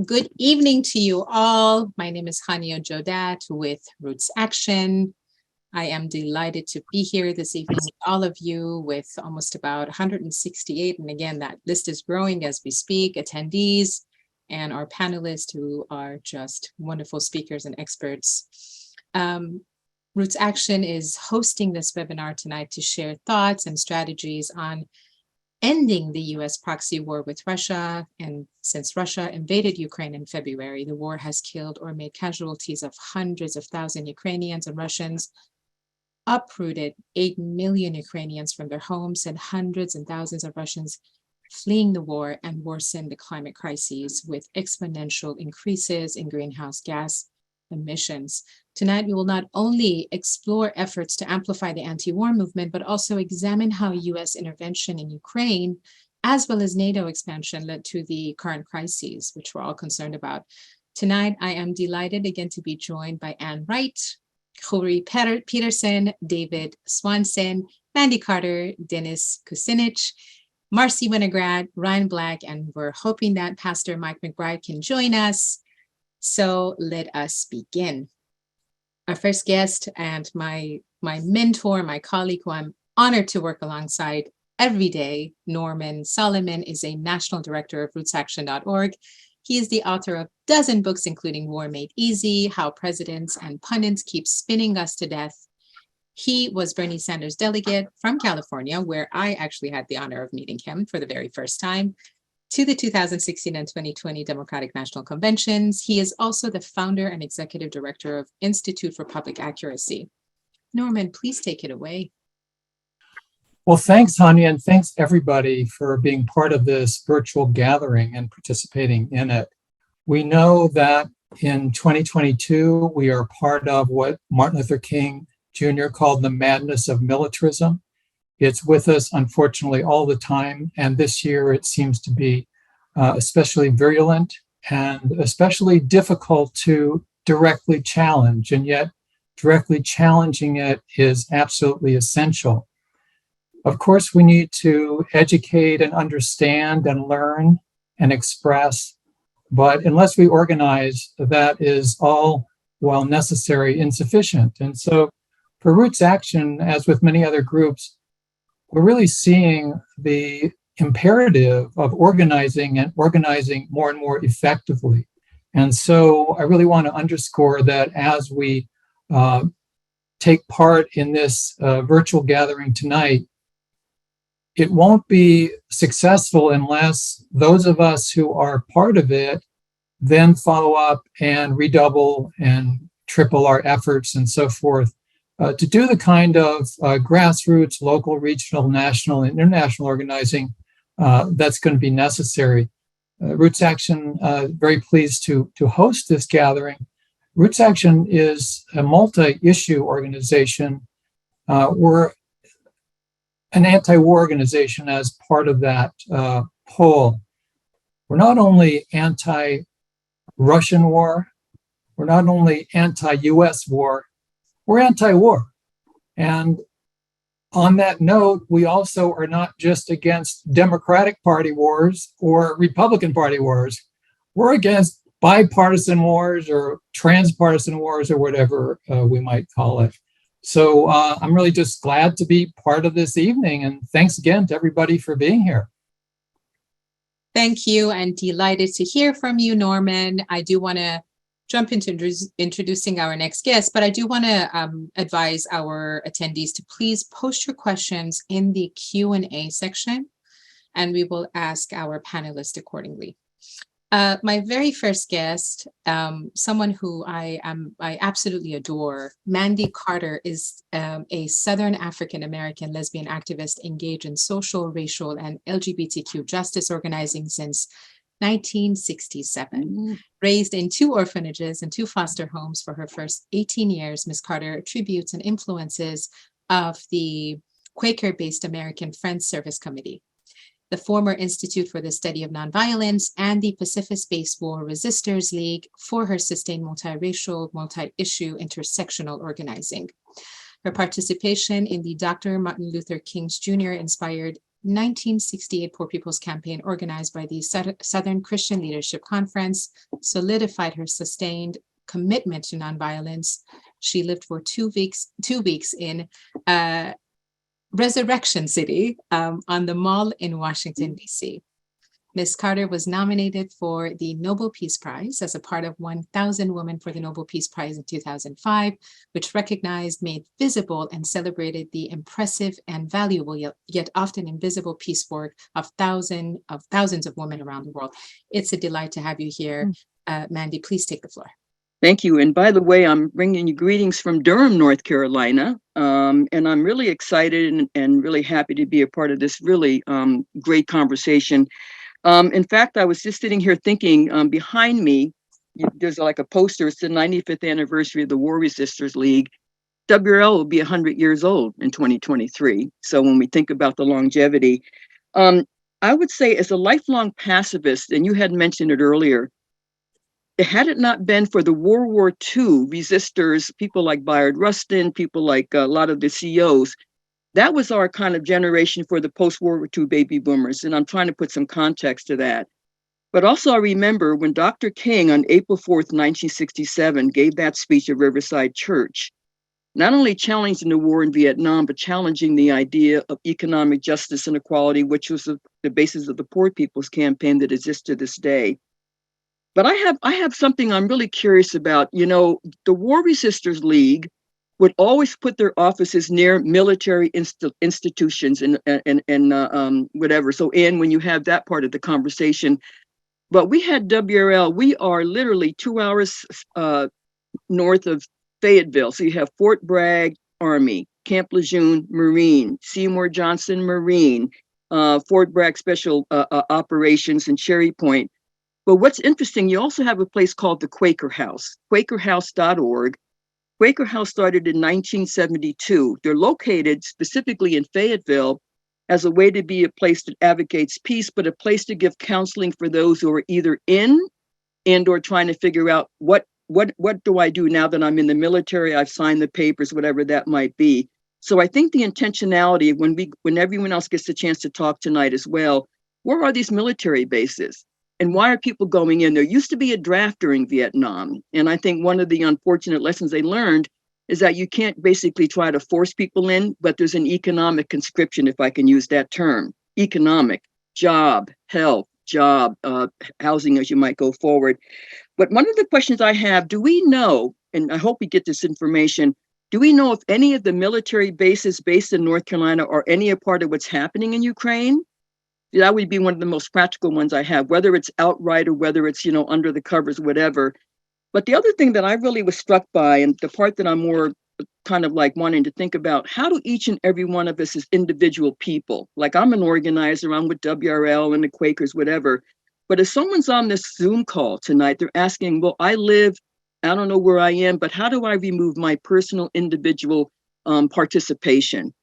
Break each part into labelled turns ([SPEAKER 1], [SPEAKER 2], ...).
[SPEAKER 1] Good evening to you all. My name is Hania Jodat with Roots Action. I am delighted to be here this evening with all of you with almost about 168. And again, that list is growing as we speak, attendees and our panelists who are just wonderful speakers and experts. Roots Action is hosting this webinar tonight to share thoughts and strategies on ending the US proxy war with Russia. And since Russia invaded Ukraine in February, the war has killed or made casualties of hundreds of thousands Ukrainians and Russians, uprooted 8 million Ukrainians from their homes, and hundreds and thousands of Russians fleeing the war, and worsened the climate crises with exponential increases in greenhouse gas emissions. Tonight, we will not only explore efforts to amplify the anti-war movement, but also examine how US intervention in Ukraine, as well as NATO expansion, led to the current crises, which we're all concerned about. Tonight, I am delighted again to be joined by Wright, Khury Petersen, David Swanson, Mandy Carter, Dennis Kucinich, Marcy Winograd, Ryan Black, and we're hoping that Pastor Mike McBride can join us. So let us begin. Our first guest and my mentor, my colleague, who I'm honored to work alongside every day, Norman Solomon, is a national director of rootsaction.org. He is the author of a dozen books, including War Made Easy, How Presidents and Pundits Keep Spinning Us to Death. He was Bernie Sanders' delegate from California, where I actually had the honor of meeting him for the very first time, to the 2016 and 2020 Democratic National Conventions. He is also the founder and executive director of Institute for Public Accuracy. Norman, please take it away.
[SPEAKER 2] Well, thanks, Hania, and thanks everybody for being part of this virtual gathering and participating in it. We know that in 2022, we are part of what Martin Luther King Jr. called the madness of militarism. It's with us, unfortunately, all the time. And this year, it seems to be especially virulent and especially difficult to directly challenge. And yet, directly challenging it is absolutely essential. Of course, we need to educate and understand and learn and express. But unless we organize, that is all, while necessary, insufficient. And so for Roots Action, as with many other groups, we're really seeing the imperative of organizing and organizing more and more effectively. And so I really want to underscore that as we take part in this virtual gathering tonight, it won't be successful unless those of us who are part of it then follow up and redouble and triple our efforts and so forth. To do the kind of grassroots, local, regional, national, and international organizing that's going to be necessary. Roots Action, very pleased to host this gathering. Roots Action is a multi-issue organization. We're an anti-war organization as part of that whole. We're not only anti-Russian war, we're not only anti-US war, we're anti-war. And on that note, we also are not just against Democratic Party wars or Republican Party wars. We're against bipartisan wars or transpartisan wars or whatever we might call it. So I'm really just glad to be part of this evening. And thanks again to everybody for being here.
[SPEAKER 1] Thank you, and delighted to hear from you, Norman. I do want to jump into introducing our next guest, but I do want to advise our attendees to please post your questions in the Q&A section, and we will ask our panelists accordingly. My very first guest, someone who I absolutely adore, Mandy Carter, is a Southern African American lesbian activist engaged in social, racial, and LGBTQ justice organizing since 1967. Raised in 2 orphanages and 2 foster homes for her first 18 years, Ms. Carter attributes and influences of the Quaker-based American Friends Service Committee, the former Institute for the Study of Nonviolence, and the Pacific Space War Resistors League for her sustained multiracial, multi-issue, intersectional organizing. Her participation in the Dr. Martin Luther King Jr. inspired 1968 Poor People's Campaign, organized by the Southern Christian Leadership Conference, solidified her sustained commitment to nonviolence. She lived for 2 weeks in Resurrection City on the Mall in Washington, D.C. Ms. Carter was nominated for the Nobel Peace Prize as a part of 1,000 Women for the Nobel Peace Prize in 2005, which recognized, made visible, and celebrated the impressive and valuable yet often invisible peace work of thousands of women around the world. It's a delight to have you here. Mandy, please take the floor.
[SPEAKER 3] Thank you. And by the way, I'm bringing you greetings from Durham, North Carolina. And I'm really excited and really happy to be a part of this really great conversation. In fact, I was just sitting here thinking behind me, there's like a poster. It's the 95th anniversary of the War Resisters League. WRL will be 100 years old in 2023. So when we think about the longevity, I would say as a lifelong pacifist, and you had mentioned it earlier, had it not been for the World War II resistors, people like Bayard Rustin, people like a lot of the CEOs, that was our kind of generation for the post-World War II baby boomers. And I'm trying to put some context to that. But also I remember when Dr. King on April 4th, 1967, gave that speech at Riverside Church, not only challenging the war in Vietnam, but challenging the idea of economic justice and equality, which was the basis of the Poor People's Campaign that exists to this day. But I have something I'm really curious about. You know, the War Resisters League would always put their offices near military institutions and whatever. So, Ann, when you have that part of the conversation, but we had WRL. We are literally 2 hours north of Fayetteville. So you have Fort Bragg Army, Camp Lejeune Marine, Seymour Johnson Marine, Fort Bragg Special Operations, and Cherry Point. But what's interesting, you also have a place called the Quaker House, quakerhouse.org. Quaker House started in 1972. They're located specifically in Fayetteville as a way to be a place that advocates peace, but a place to give counseling for those who are either in and or trying to figure out what do I do now that I'm in the military? I've signed the papers, whatever that might be. So I think the intentionality when everyone else gets the chance to talk tonight as well, where are these military bases? And why are people going in? There used to be a draft during Vietnam. And I think one of the unfortunate lessons they learned is that you can't basically try to force people in, but there's an economic conscription, if I can use that term. Economic, job, health, housing as you might go forward. But one of the questions I have, do we know, and I hope we get this information, do we know if any of the military bases based in North Carolina are any a part of what's happening in Ukraine? That would be one of the most practical ones I have, whether it's outright or whether it's, under the covers, whatever. But the other thing that I really was struck by, and the part that I'm more kind of like wanting to think about, how do each and every one of us as individual people, like I'm an organizer, I'm with WRL and the Quakers, whatever. But if someone's on this Zoom call tonight, they're asking, well, I don't know where I am, but how do I remove my personal individual participation?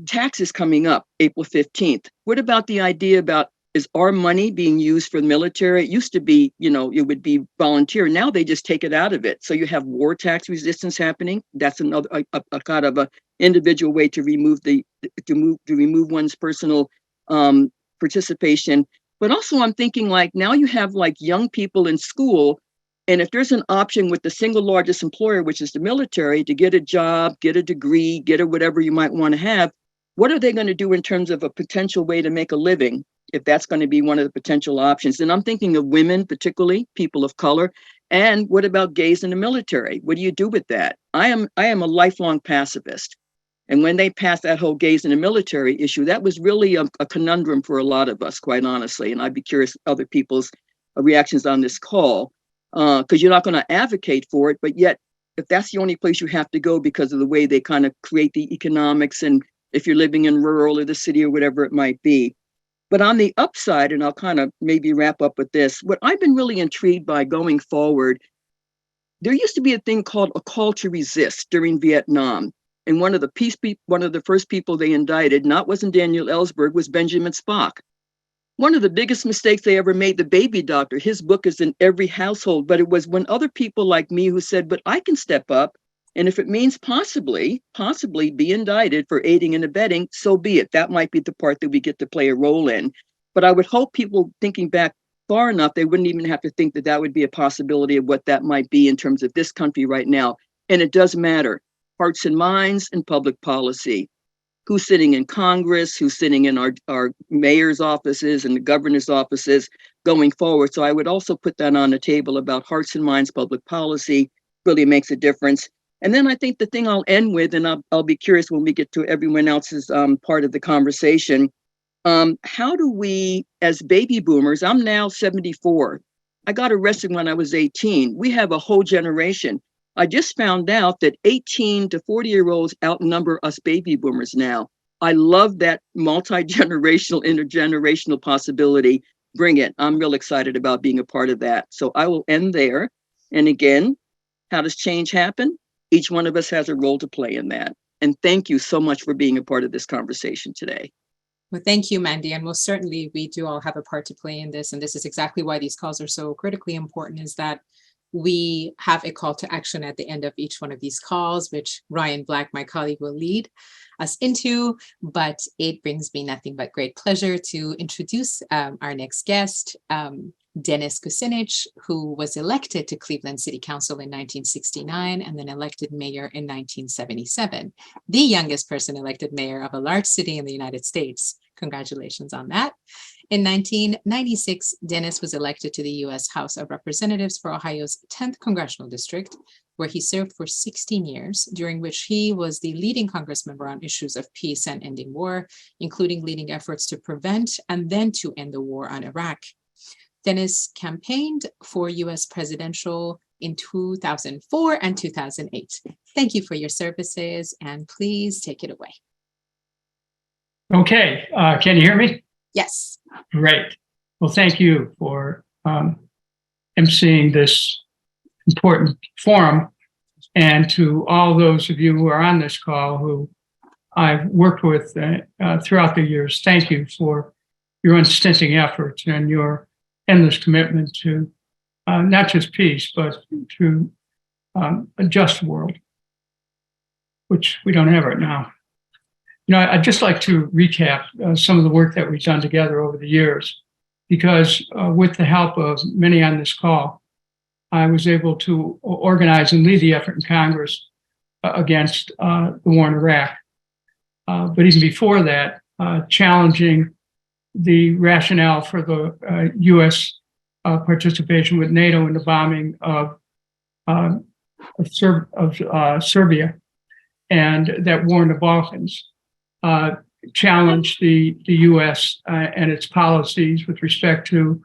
[SPEAKER 3] Taxes coming up April 15th. What about the idea about, is our money being used for the military? It used to be, it would be volunteer. Now they just take it out of it. So you have war tax resistance happening. That's another a kind of a individual way to remove remove one's personal participation. But also I'm thinking like now you have like young people in school. And if there's an option with the single largest employer, which is the military, to get a job, get a degree, get a whatever you might want to have, what are they going to do in terms of a potential way to make a living, if that's going to be one of the potential options? And I'm thinking of women, particularly people of color. And what about gays in the military? What do you do with that? I am a lifelong pacifist. And when they passed that whole gays in the military issue, that was really a conundrum for a lot of us, quite honestly. And I'd be curious other people's reactions on this call, because you're not going to advocate for it. But yet, if that's the only place you have to go because of the way they kind of create the economics, and if you're living in rural or the city or whatever it might be. But on the upside, and I'll kind of maybe wrap up with this, what I've been really intrigued by going forward, there used to be a thing called a call to resist during Vietnam. And one of the first people they indicted, wasn't Daniel Ellsberg, was Benjamin Spock. One of the biggest mistakes they ever made, the baby doctor, his book is in every household, but it was when other people like me who said, but I can step up, And if it means possibly be indicted for aiding and abetting, so be it. That might be the part that we get to play a role in. But I would hope people thinking back far enough, they wouldn't even have to think that that would be a possibility of what that might be in terms of this country right now. And it does matter. Hearts and minds and public policy. Who's sitting in Congress, who's sitting in our mayor's offices and the governor's offices going forward. So I would also put that on the table about hearts and minds, public policy really makes a difference. And then I think the thing I'll end with, and I'll be curious when we get to everyone else's part of the conversation, how do we, as baby boomers, I'm now 74. I got arrested when I was 18. We have a whole generation. I just found out that 18 to 40-year-olds outnumber us baby boomers now. I love that multi-generational, intergenerational possibility. Bring it. I'm real excited about being a part of that. So I will end there. And again, how does change happen? Each one of us has a role to play in that. And thank you so much for being a part of this conversation today.
[SPEAKER 1] Well, thank you, Mandy. And most certainly, we do all have a part to play in this. And this is exactly why these calls are so critically important, is that we have a call to action at the end of each one of these calls, which Ryan Black, my colleague, will lead us into. But it brings me nothing but great pleasure to introduce our next guest, Dennis Kucinich, who was elected to Cleveland City Council in 1969 and then elected mayor in 1977, the youngest person elected mayor of a large city in the United States. Congratulations on that. In 1996, Dennis was elected to the U.S. House of Representatives for Ohio's 10th Congressional District, where he served for 16 years, during which he was the leading Congress member on issues of peace and ending war, including leading efforts to prevent and then to end the war on Iraq. Dennis campaigned for U.S. presidential in 2004 and 2008. Thank you for your services, and please take it away.
[SPEAKER 4] Okay, can you hear me?
[SPEAKER 1] Yes.
[SPEAKER 4] Great. Well, thank you for emceeing this important forum, and to all those of you who are on this call who I've worked with throughout the years. Thank you for your unstinting efforts and your endless commitment to not just peace, but to a just world, which we don't have right now. You know, I'd just like to recap some of the work that we've done together over the years, because with the help of many on this call, I was able to organize and lead the effort in Congress against the war in Iraq. But even before that, challenging the rationale for the U.S. Participation with NATO in the bombing of Serbia and that war in the Balkans. Challenged the U.S. And its policies with respect to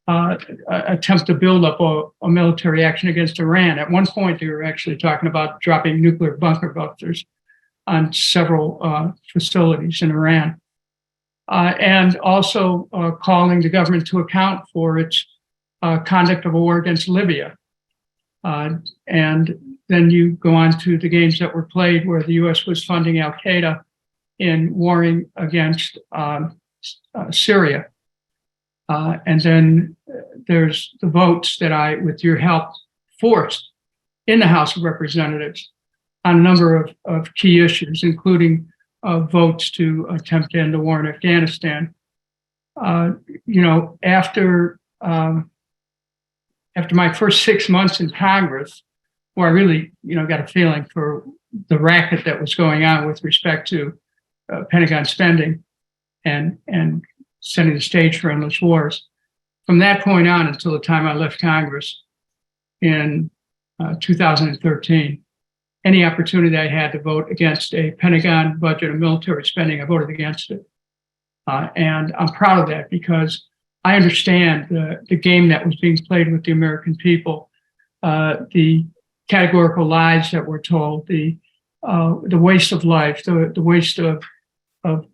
[SPEAKER 4] attempt to build up a military action against Iran. At one point, they were actually talking about dropping nuclear bunker busters on several facilities in Iran. And also calling the government to account for its conduct of a war against Libya. And then you go on to the games that were played where the U.S. was funding al-Qaeda in warring against Syria. And then there's the votes that I, with your help, forced in the House of Representatives on a number of key issues, including votes to attempt to end the war in Afghanistan. You know, after my first 6 months in Congress, where I really, got a feeling for the racket that was going on with respect to Pentagon spending and setting the stage for endless wars. From that point on until the time I left Congress in 2013, any opportunity I had to vote against a Pentagon budget of military spending, I voted against it. And I'm proud of that because I understand the game that was being played with the American people, the categorical lies that were told, the waste of life, the waste of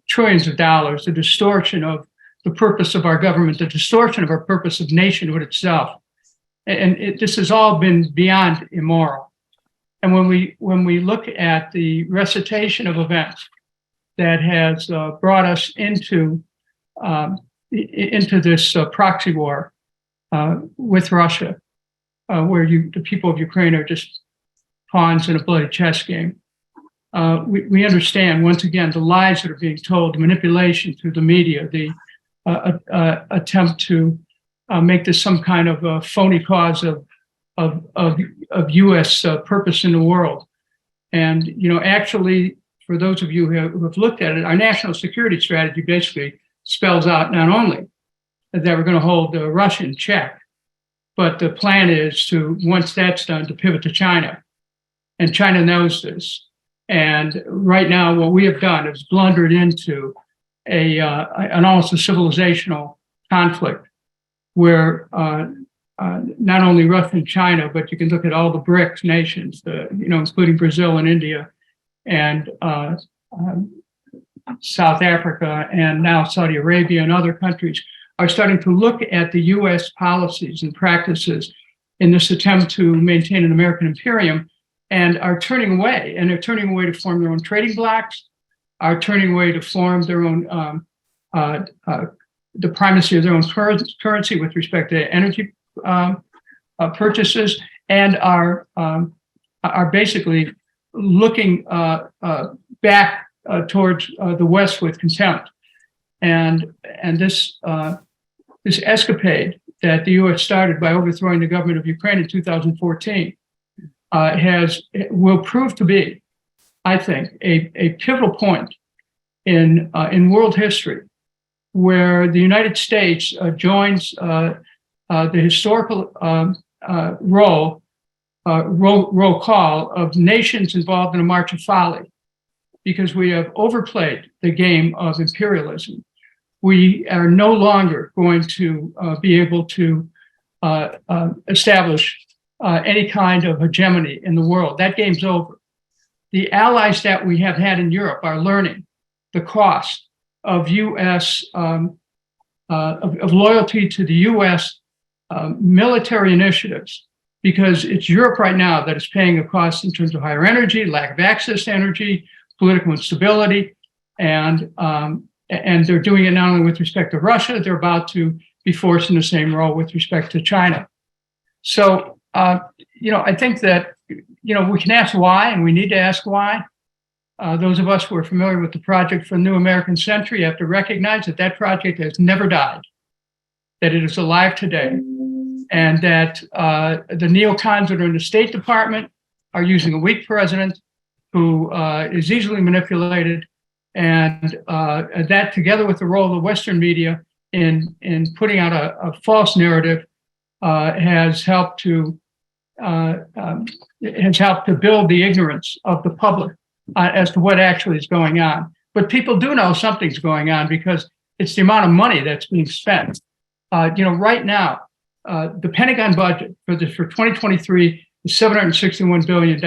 [SPEAKER 4] trillions of dollars, the distortion of the purpose of our government, the distortion of our purpose of nationhood itself. And this has all been beyond immoral. And when we look at the recitation of events that has brought us into this proxy war with Russia, where the people of Ukraine are just pawns in a bloody chess game. We understand, once again, the lies that are being told, the manipulation through the media, the attempt to make this some kind of a phony cause of U.S. Purpose in the world. And, actually, for those of you who have looked at it, our national security strategy basically spells out not only that we're going to hold Russia in check, but the plan is to, once that's done, to pivot to China. And China knows this. And right now, what we have done is blundered into an almost a civilizational conflict where not only Russia and China, but you can look at all the BRICS nations, including Brazil and India and South Africa and now Saudi Arabia and other countries are starting to look at the U.S. policies and practices in this attempt to maintain an American imperium and are turning away. And they're turning away to form their own trading blocs, are turning away to form their own, the primacy of their own currency with respect to energy purchases, and are basically looking back towards the West with contempt. And this escapade that the U.S. started by overthrowing the government of Ukraine in 2014 will prove to be, I think, a pivotal point in world history, where the United States joins the historical roll call of nations involved in a march of folly, because we have overplayed the game of imperialism. We are no longer going to be able to establish any kind of hegemony in the world. That game's over. The allies that we have had in Europe are learning the cost of U.S. of loyalty to the U.S. Military initiatives, because it's Europe right now that is paying a cost in terms of higher energy, lack of access to energy, political instability, and they're doing it not only with respect to Russia, they're about to be forced in the same role with respect to China. So, I think that, we can ask why, and we need to ask why. Those of us who are familiar with the Project for the New American Century have to recognize that that project has never died, that it is alive today, and that the neocons that are in the State Department are using a weak president who is easily manipulated, and that, together with the role of the Western media in putting out a false narrative, has helped to build the ignorance of the public as to what actually is going on. But people do know something's going on, because it's the amount of money that's being spent. Right now, the Pentagon budget for 2023 is $761 billion.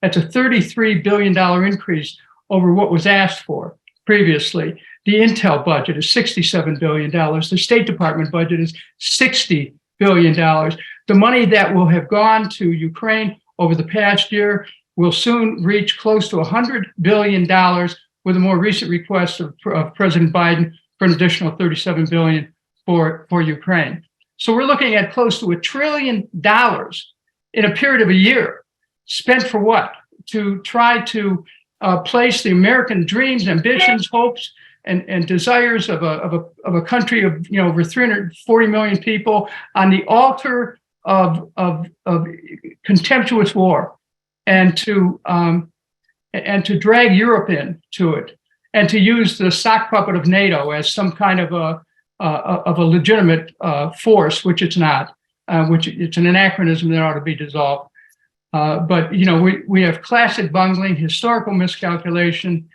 [SPEAKER 4] That's a $33 billion increase over what was asked for previously. The Intel budget is $67 billion. The State Department budget is $60 billion. The money that will have gone to Ukraine over the past year will soon reach close to $100 billion, with a more recent request of President Biden for an additional $37 billion for Ukraine. So we're looking at close to $1 trillion in a period of a year, spent for what? To try to place the American dreams, ambitions, hopes, and desires of a country of over 340 million people on the altar of contemptuous war, and to drag Europe into it, and to use the sock puppet of NATO as some kind of a legitimate force, which it's not, which it's an anachronism that ought to be dissolved. But we have classic bungling, historical miscalculation,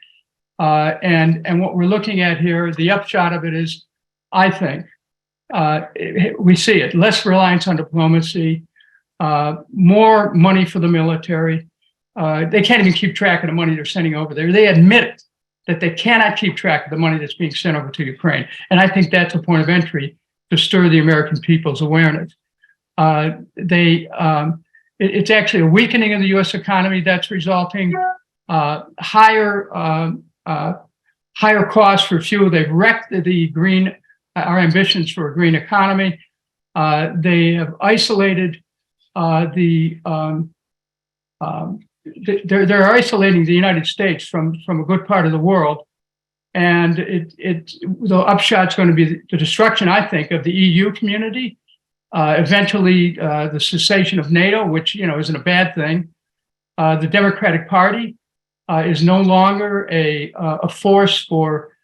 [SPEAKER 4] and what we're looking at here, the upshot of it is, I think, we see it: less reliance on diplomacy, more money for the military. They can't even keep track of the money they're sending over there. They admit it, that they cannot keep track of the money that's being sent over to Ukraine. And I think that's a point of entry to stir the American people's awareness. It's actually a weakening of the U.S. economy that's resulting, higher costs for fuel. They've wrecked our ambitions for a green economy. They have isolated the they're isolating the United States from a good part of the world. And the upshot's going to be the destruction, I think, of the EU community, eventually the cessation of NATO, which, isn't a bad thing. The Democratic Party is no longer a force for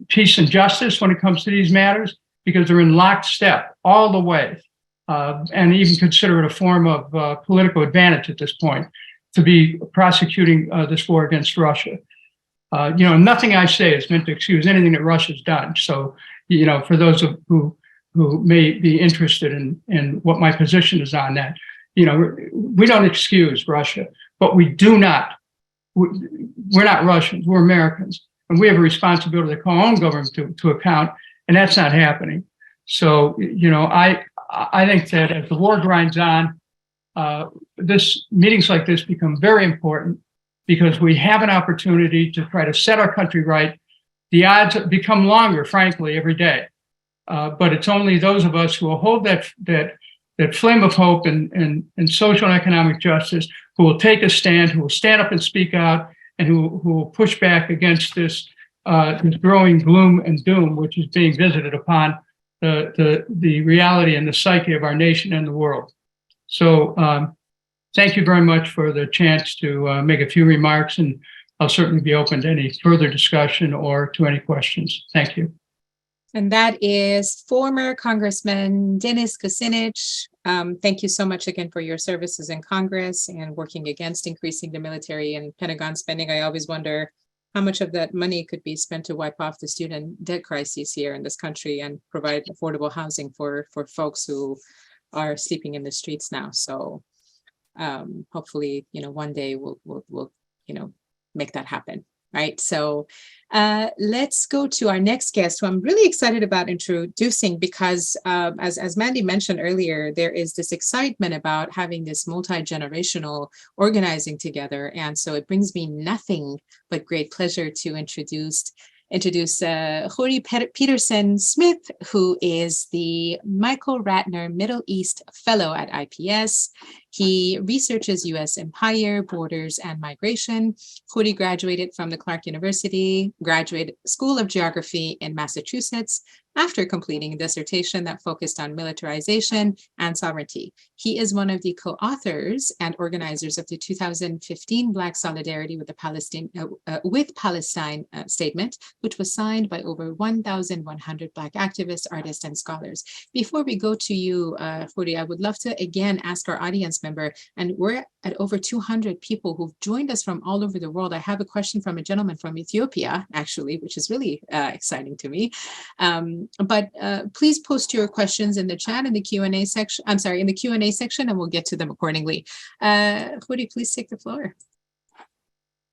[SPEAKER 4] peace and justice when it comes to these matters, because they're in lockstep all the way, and even consider it a form of political advantage at this point to be prosecuting this war against Russia. Nothing I say is meant to excuse anything that Russia's done. So, for those who may be interested in what my position is on that, we don't excuse Russia, but we do not. We're not Russians. We're Americans, and we have a responsibility to call our own government to account, and that's not happening. So, I think that as the war grinds on, meetings like this become very important, because we have an opportunity to try to set our country right. The odds become longer, frankly, every day. But it's only those of us who will hold that flame of hope and social and economic justice, who will take a stand, who will stand up and speak out, and who will push back against this growing gloom and doom, which is being visited upon the reality and the psyche of our nation and the world. So thank you very much for the chance to make a few remarks, and I'll certainly be open to any further discussion or to any questions. Thank you.
[SPEAKER 1] And that is former Congressman Dennis Kucinich. Thank you so much again for your services in Congress and working against increasing the military and Pentagon spending. I always wonder how much of that money could be spent to wipe off the student debt crisis here in this country and provide affordable housing for folks who are sleeping in the streets now. So hopefully, one day we'll make that happen. Right. So let's go to our next guest, who I'm really excited about introducing, because as Mandy mentioned earlier, there is this excitement about having this multi-generational organizing together. And so it brings me nothing but great pleasure to introduce Khury Petersen-Smith, who is the Michael Ratner Middle East Fellow at IPS. He researches U.S. empire, borders, and migration. Khury graduated from the Clark University Graduate School of Geography in Massachusetts after completing a dissertation that focused on militarization and sovereignty. He is one of the co-authors and organizers of the 2015 Black Solidarity with Palestine statement, which was signed by over 1,100 Black activists, artists, and scholars. Before we go to you, Khury, I would love to again ask our audience member, and we're at over 200 people who've joined us from all over the world. I have a question from a gentleman from Ethiopia, actually, which is really exciting to me. But please post your questions in the chat in the Q&A section. I'm sorry, in the Q&A section, and we'll get to them accordingly. Khury, please take the floor.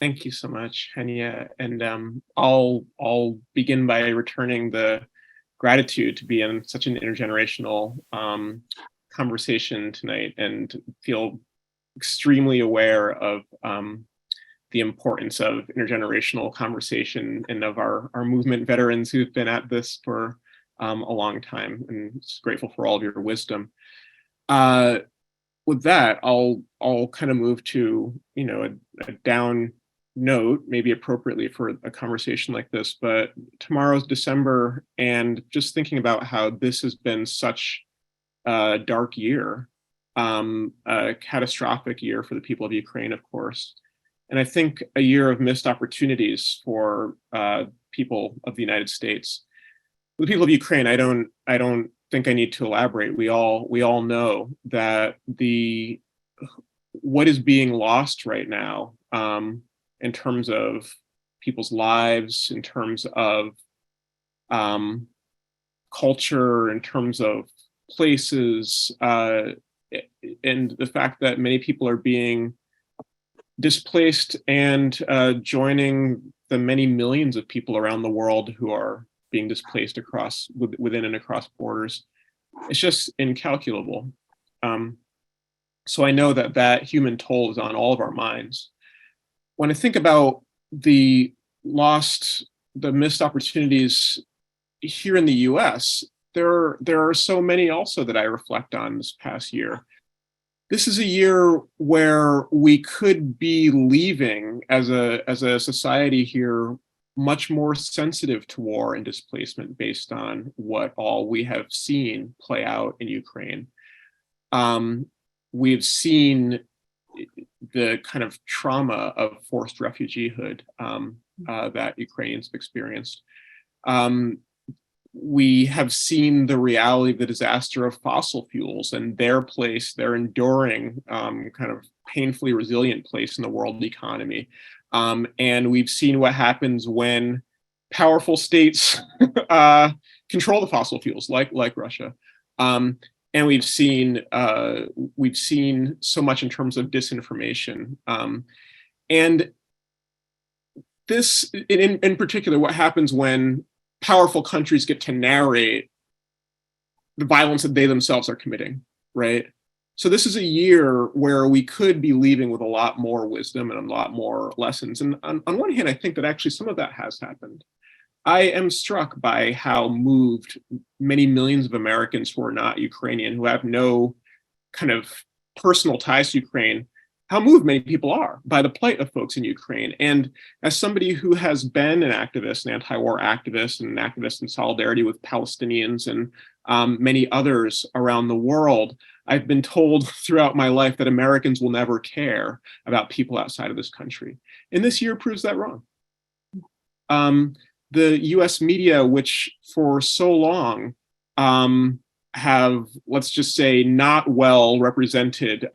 [SPEAKER 5] Thank you so much, Hania. And I'll begin by returning the gratitude to be in such an intergenerational conversation tonight, and feel extremely aware of the importance of intergenerational conversation and of our movement veterans who've been at this for a long time, and just grateful for all of your wisdom. With that, I'll kind of move to a down note, maybe appropriately for a conversation like this, but tomorrow's December, and just thinking about how this has been such a dark year, a catastrophic year for the people of Ukraine, of course. And I think a year of missed opportunities for people of the United States. The people of Ukraine, I don't think I need to elaborate. We all know that what is being lost right now, in terms of people's lives, in terms of culture, in terms of places, and the fact that many people are being displaced and joining the many millions of people around the world who are being displaced within and across borders. It's just incalculable. So I know that human toll is on all of our minds. When I think about the missed opportunities here in the US, there are so many also that I reflect on this past year. this is a year where we could be leaving as a society here much more sensitive to war and displacement based on what all we have seen play out in Ukraine. We've seen the kind of trauma of forced refugeehood that Ukrainians have experienced. We have seen the reality of the disaster of fossil fuels and their place, their enduring, kind of painfully resilient place in the world economy. And we've seen what happens when powerful states control the fossil fuels, like Russia. And we've seen so much in terms of disinformation. And this, in particular, what happens when powerful countries get to narrate the violence that they themselves are committing, right? So this is a year where we could be leaving with a lot more wisdom and a lot more lessons. And on one hand, I think that actually some of that has happened. I am struck by how moved many millions of Americans who are not Ukrainian, who have no kind of personal ties to Ukraine, how moved many people are by the plight of folks in Ukraine. And as somebody who has been an activist, an anti-war activist, and an activist in solidarity with Palestinians and many others around the world, I've been told throughout my life that Americans will never care about people outside of this country. And this year proves that wrong. The US media, which for so long have, let's just say, not well represented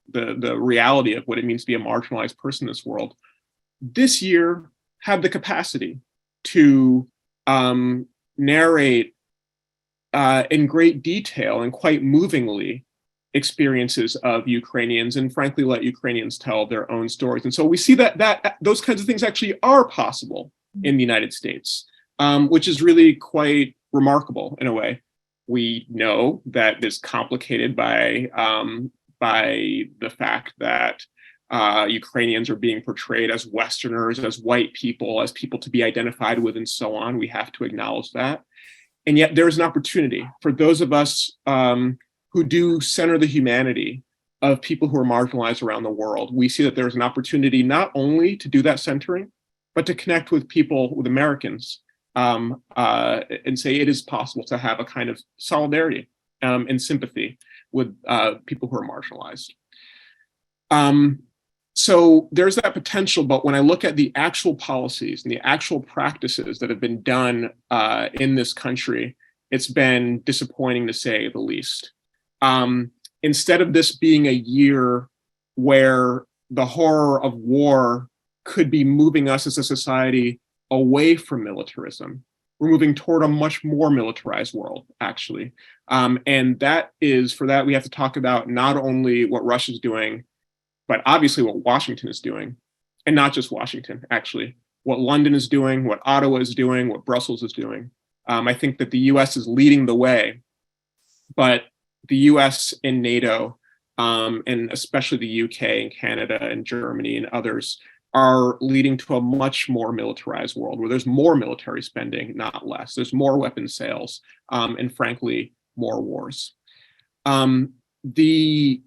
[SPEAKER 5] the reality of what it means to be a marginalized person in this world, this year had the capacity to narrate in great detail and quite movingly experiences of Ukrainians, and frankly let Ukrainians tell their own stories. And so we see that those kinds of things actually are possible in the United States, which is really quite remarkable in a way. We know that it's complicated by the fact that Ukrainians are being portrayed as Westerners, as white people, as people to be identified with, and so on. We have to acknowledge that. And yet there is an opportunity for those of us who do center the humanity of people who are marginalized around the world. We see that there's an opportunity not only to do that centering, but to connect with people, with Americans, and say it is possible to have a kind of solidarity and sympathy with people who are marginalized. So there's that potential, but when I look at the actual policies and the actual practices that have been done in this country, it's been disappointing to say the least. Instead of this being a year where the horror of war could be moving us as a society away from militarism, we're moving toward a much more militarized world, actually. And that is, for that, we have to talk about not only what Russia's doing, but obviously what Washington is doing, and not just Washington, actually, what London is doing, what Ottawa is doing, what Brussels is doing. I think that the US is leading the way, but the US and NATO, and especially the UK and Canada and Germany and others, are leading to a much more militarized world where there's more military spending, not less. There's more weapons sales, and frankly, more wars. The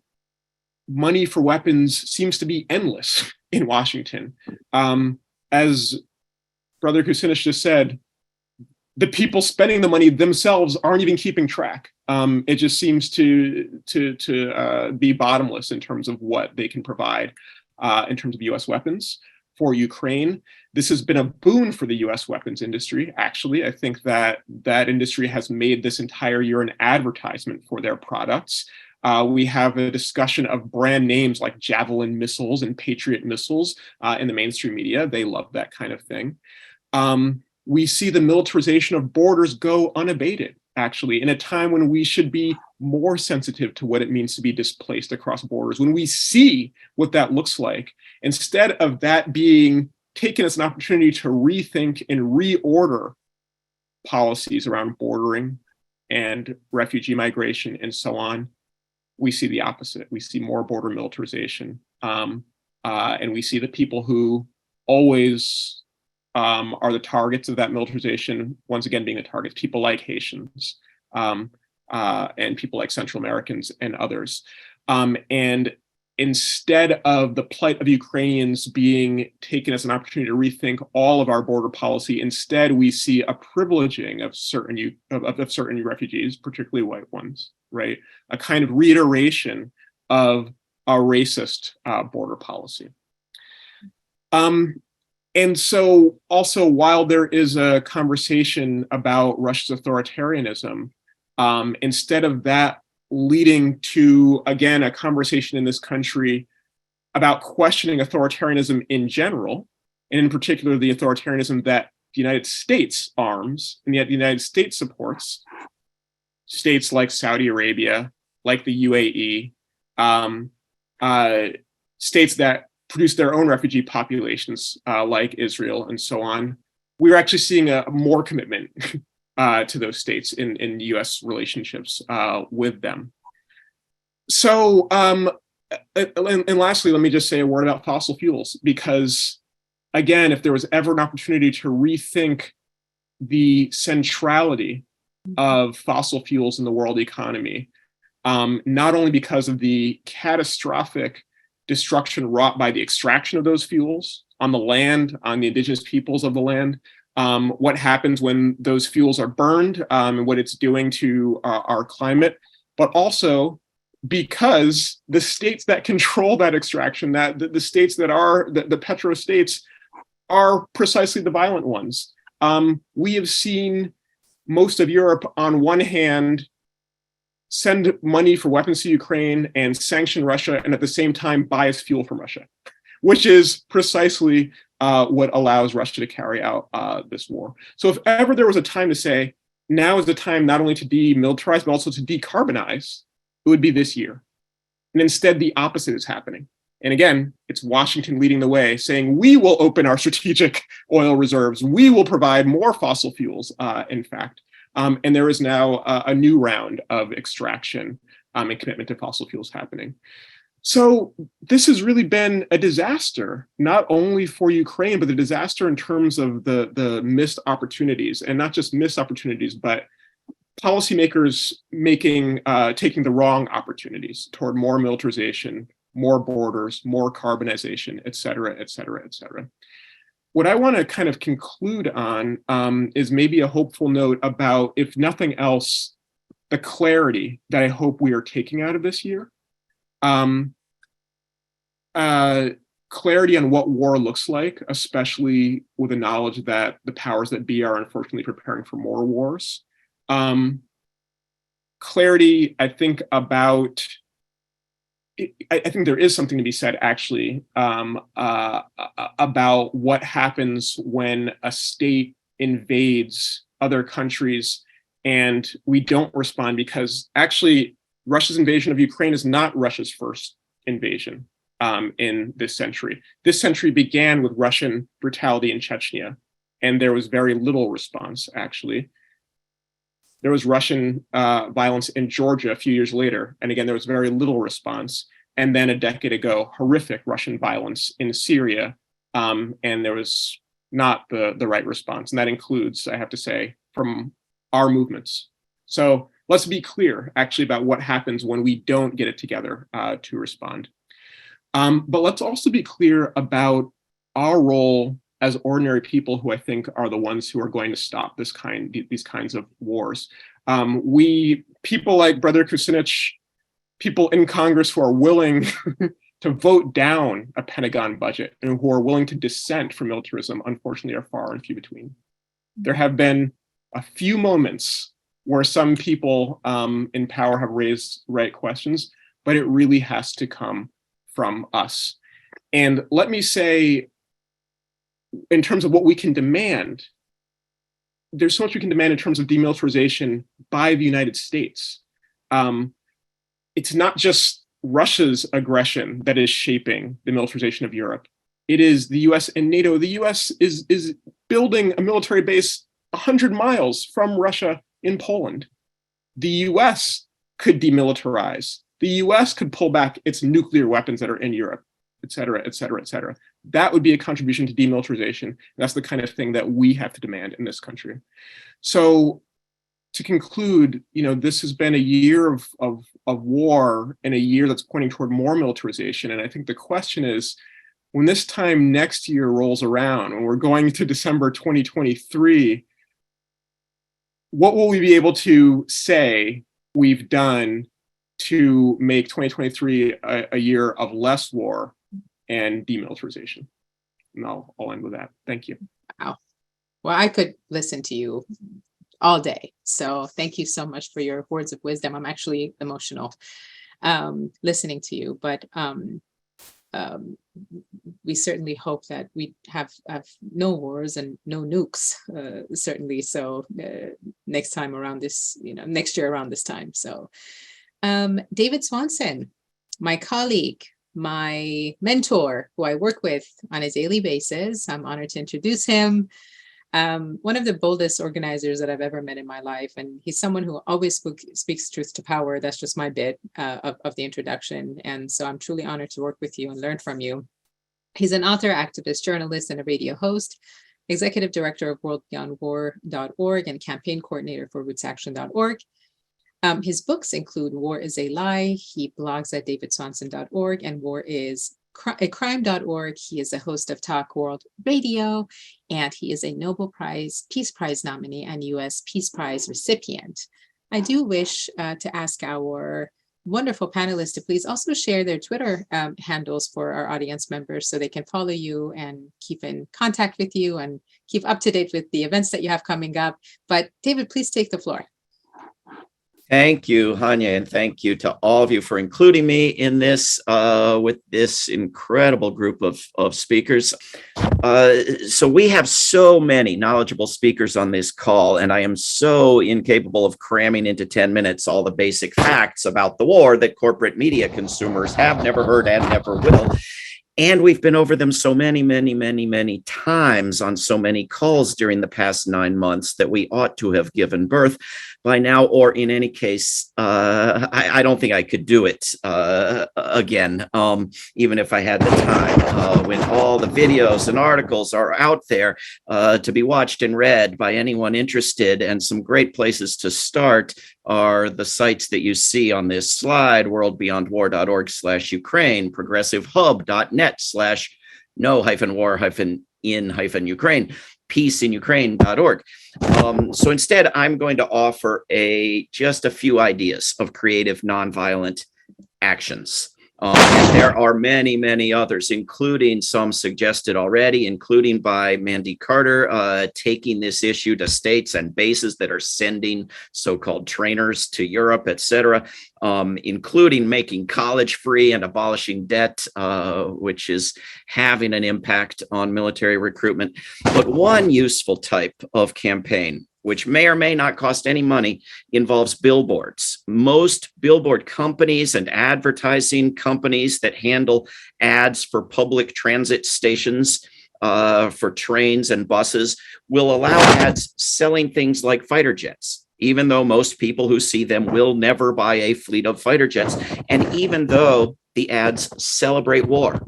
[SPEAKER 5] money for weapons seems to be endless in Washington. As Brother Kucinich just said, the people spending the money themselves aren't even keeping track. It just seems to be bottomless in terms of what they can provide in terms of US weapons for Ukraine. This has been a boon for the US weapons industry, actually. I think that that industry has made this entire year an advertisement for their products. We have a discussion of brand names like Javelin missiles and Patriot missiles in the mainstream media. They love that kind of thing. We see the militarization of borders go unabated, actually, in a time when we should be more sensitive to what it means to be displaced across borders. When we see what that looks like, instead of that being taken as an opportunity to rethink and reorder policies around bordering and refugee migration and so on, we see the opposite. We see more border militarization. And we see the people who always are the targets of that militarization, once again being the targets, people like Haitians, and people like Central Americans and others. And instead of the plight of Ukrainians being taken as an opportunity to rethink all of our border policy, instead we see a privileging of certain refugees, particularly white ones, right? A kind of reiteration of a racist border policy. And so also, while there is a conversation about Russia's authoritarianism, instead of that leading to, again, a conversation in this country about questioning authoritarianism in general, and in particular the authoritarianism that the United States arms and yet the United States supports, states like Saudi Arabia, like the UAE, states that produce their own refugee populations, like Israel and so on, we're actually seeing a more commitment to those states in U.S. relationships with them. So, and lastly, let me just say a word about fossil fuels, because again, if there was ever an opportunity to rethink the centrality of fossil fuels in the world economy, not only because of the catastrophic destruction wrought by the extraction of those fuels on the land, on the indigenous peoples of the land, what happens when those fuels are burned, and what it's doing to our climate, but also because the states that control that extraction, that the states that are the petro states, are precisely the violent ones. We have seen most of Europe, on one hand, send money for weapons to Ukraine and sanction Russia, and at the same time buy us fuel from Russia, which is precisely what allows Russia to carry out this war. So if ever there was a time to say, now is the time not only to demilitarize, but also to decarbonize, it would be this year. And instead, the opposite is happening. And again, it's Washington leading the way, saying, we will open our strategic oil reserves. We will provide more fossil fuels, in fact. And there is now a new round of extraction and commitment to fossil fuels happening. So this has really been a disaster, not only for Ukraine, but a disaster in terms of the missed opportunities, and not just missed opportunities, but policymakers taking the wrong opportunities toward more militarization, more borders, more carbonization, et cetera, et cetera, et cetera. What I want to kind of conclude on is maybe a hopeful note about, if nothing else, the clarity that I hope we are taking out of this year. Clarity on what war looks like, especially with the knowledge that the powers that be are unfortunately preparing for more wars. Clarity, I think, about, I think there is something to be said, actually, about what happens when a state invades other countries and we don't respond, because actually Russia's invasion of Ukraine is not Russia's first invasion in this century. This century began with Russian brutality in Chechnya, and there was very little response, actually. There was Russian violence in Georgia a few years later, and again, there was very little response. And then a decade ago, horrific Russian violence in Syria, and there was not the right response. And that includes, I have to say, from our movements. So let's be clear, actually, about what happens when we don't get it together to respond. But let's also be clear about our role as ordinary people, who I think are the ones who are going to stop these kinds of wars. People like Brother Kucinich, people in Congress who are willing to vote down a Pentagon budget and who are willing to dissent from militarism, unfortunately, are far and few between. There have been a few moments where some people in power have raised right questions, but it really has to come from us. And let me say, in terms of what we can demand, there's so much we can demand in terms of demilitarization by the United States. It's not just Russia's aggression that is shaping the militarization of Europe. It is the US and NATO. The US is building a military base 100 miles from Russia in Poland. The US could demilitarize. The US could pull back its nuclear weapons that are in Europe, et cetera, et cetera, et cetera. That would be a contribution to demilitarization. That's the kind of thing that we have to demand in this country. So to conclude, this has been a year of war and a year that's pointing toward more militarization. And I think the question is, when this time next year rolls around, when we're going to December 2023, what will we be able to say we've done to make 2023 a year of less war and demilitarization? And I'll end with that. Thank you.
[SPEAKER 1] Wow. Well, I could listen to you all day. So thank you so much for your words of wisdom. I'm actually emotional listening to you, but we certainly hope that we have no wars and no nukes, certainly. So next time around this, next year around this time. So David Swanson, my colleague, my mentor, who I work with on a daily basis. I'm honored to introduce him. One of the boldest organizers that I've ever met in my life. And he's someone who always speaks truth to power. That's just my bit of the introduction. And so I'm truly honored to work with you and learn from you. He's an author, activist, journalist, and a radio host, executive director of worldbeyondwar.org and campaign coordinator for rootsaction.org. His books include War is a Lie. He blogs at davidswanson.org and War is a crime.org. He is a host of Talk World Radio, and he is a Nobel Peace Prize nominee and U.S. Peace Prize recipient. I do wish to ask our wonderful panelists to please also share their Twitter handles for our audience members so they can follow you and keep in contact with you and keep up to date with the events that you have coming up. But David, please take the floor.
[SPEAKER 6] Thank you, Hania, and thank you to all of you for including me in this with this incredible group of speakers. So we have so many knowledgeable speakers on this call, and I am so incapable of cramming into 10 minutes all the basic facts about the war that corporate media consumers have never heard and never will. And we've been over them so many times on so many calls during the past 9 months that we ought to have given birth by now, or in any case, I don't think I could do it again, even if I had the time, when all the videos and articles are out there to be watched and read by anyone interested. And some great places to start are the sites that you see on this slide: worldbeyondwar.org/Ukraine, progressivehub.net/no-war-in-Ukraine, peaceinukraine.org. So instead, I'm going to offer just a few ideas of creative nonviolent actions. And there are many others, including some suggested already, including by Mandy Carter, taking this issue to states and bases that are sending so-called trainers to Europe, etc., including making college free and abolishing debt, which is having an impact on military recruitment. But one useful type of campaign, which may or may not cost any money, involves billboards. Most billboard companies and advertising companies that handle ads for public transit stations, for trains and buses, will allow ads selling things like fighter jets, even though most people who see them will never buy a fleet of fighter jets, and even though the ads celebrate war.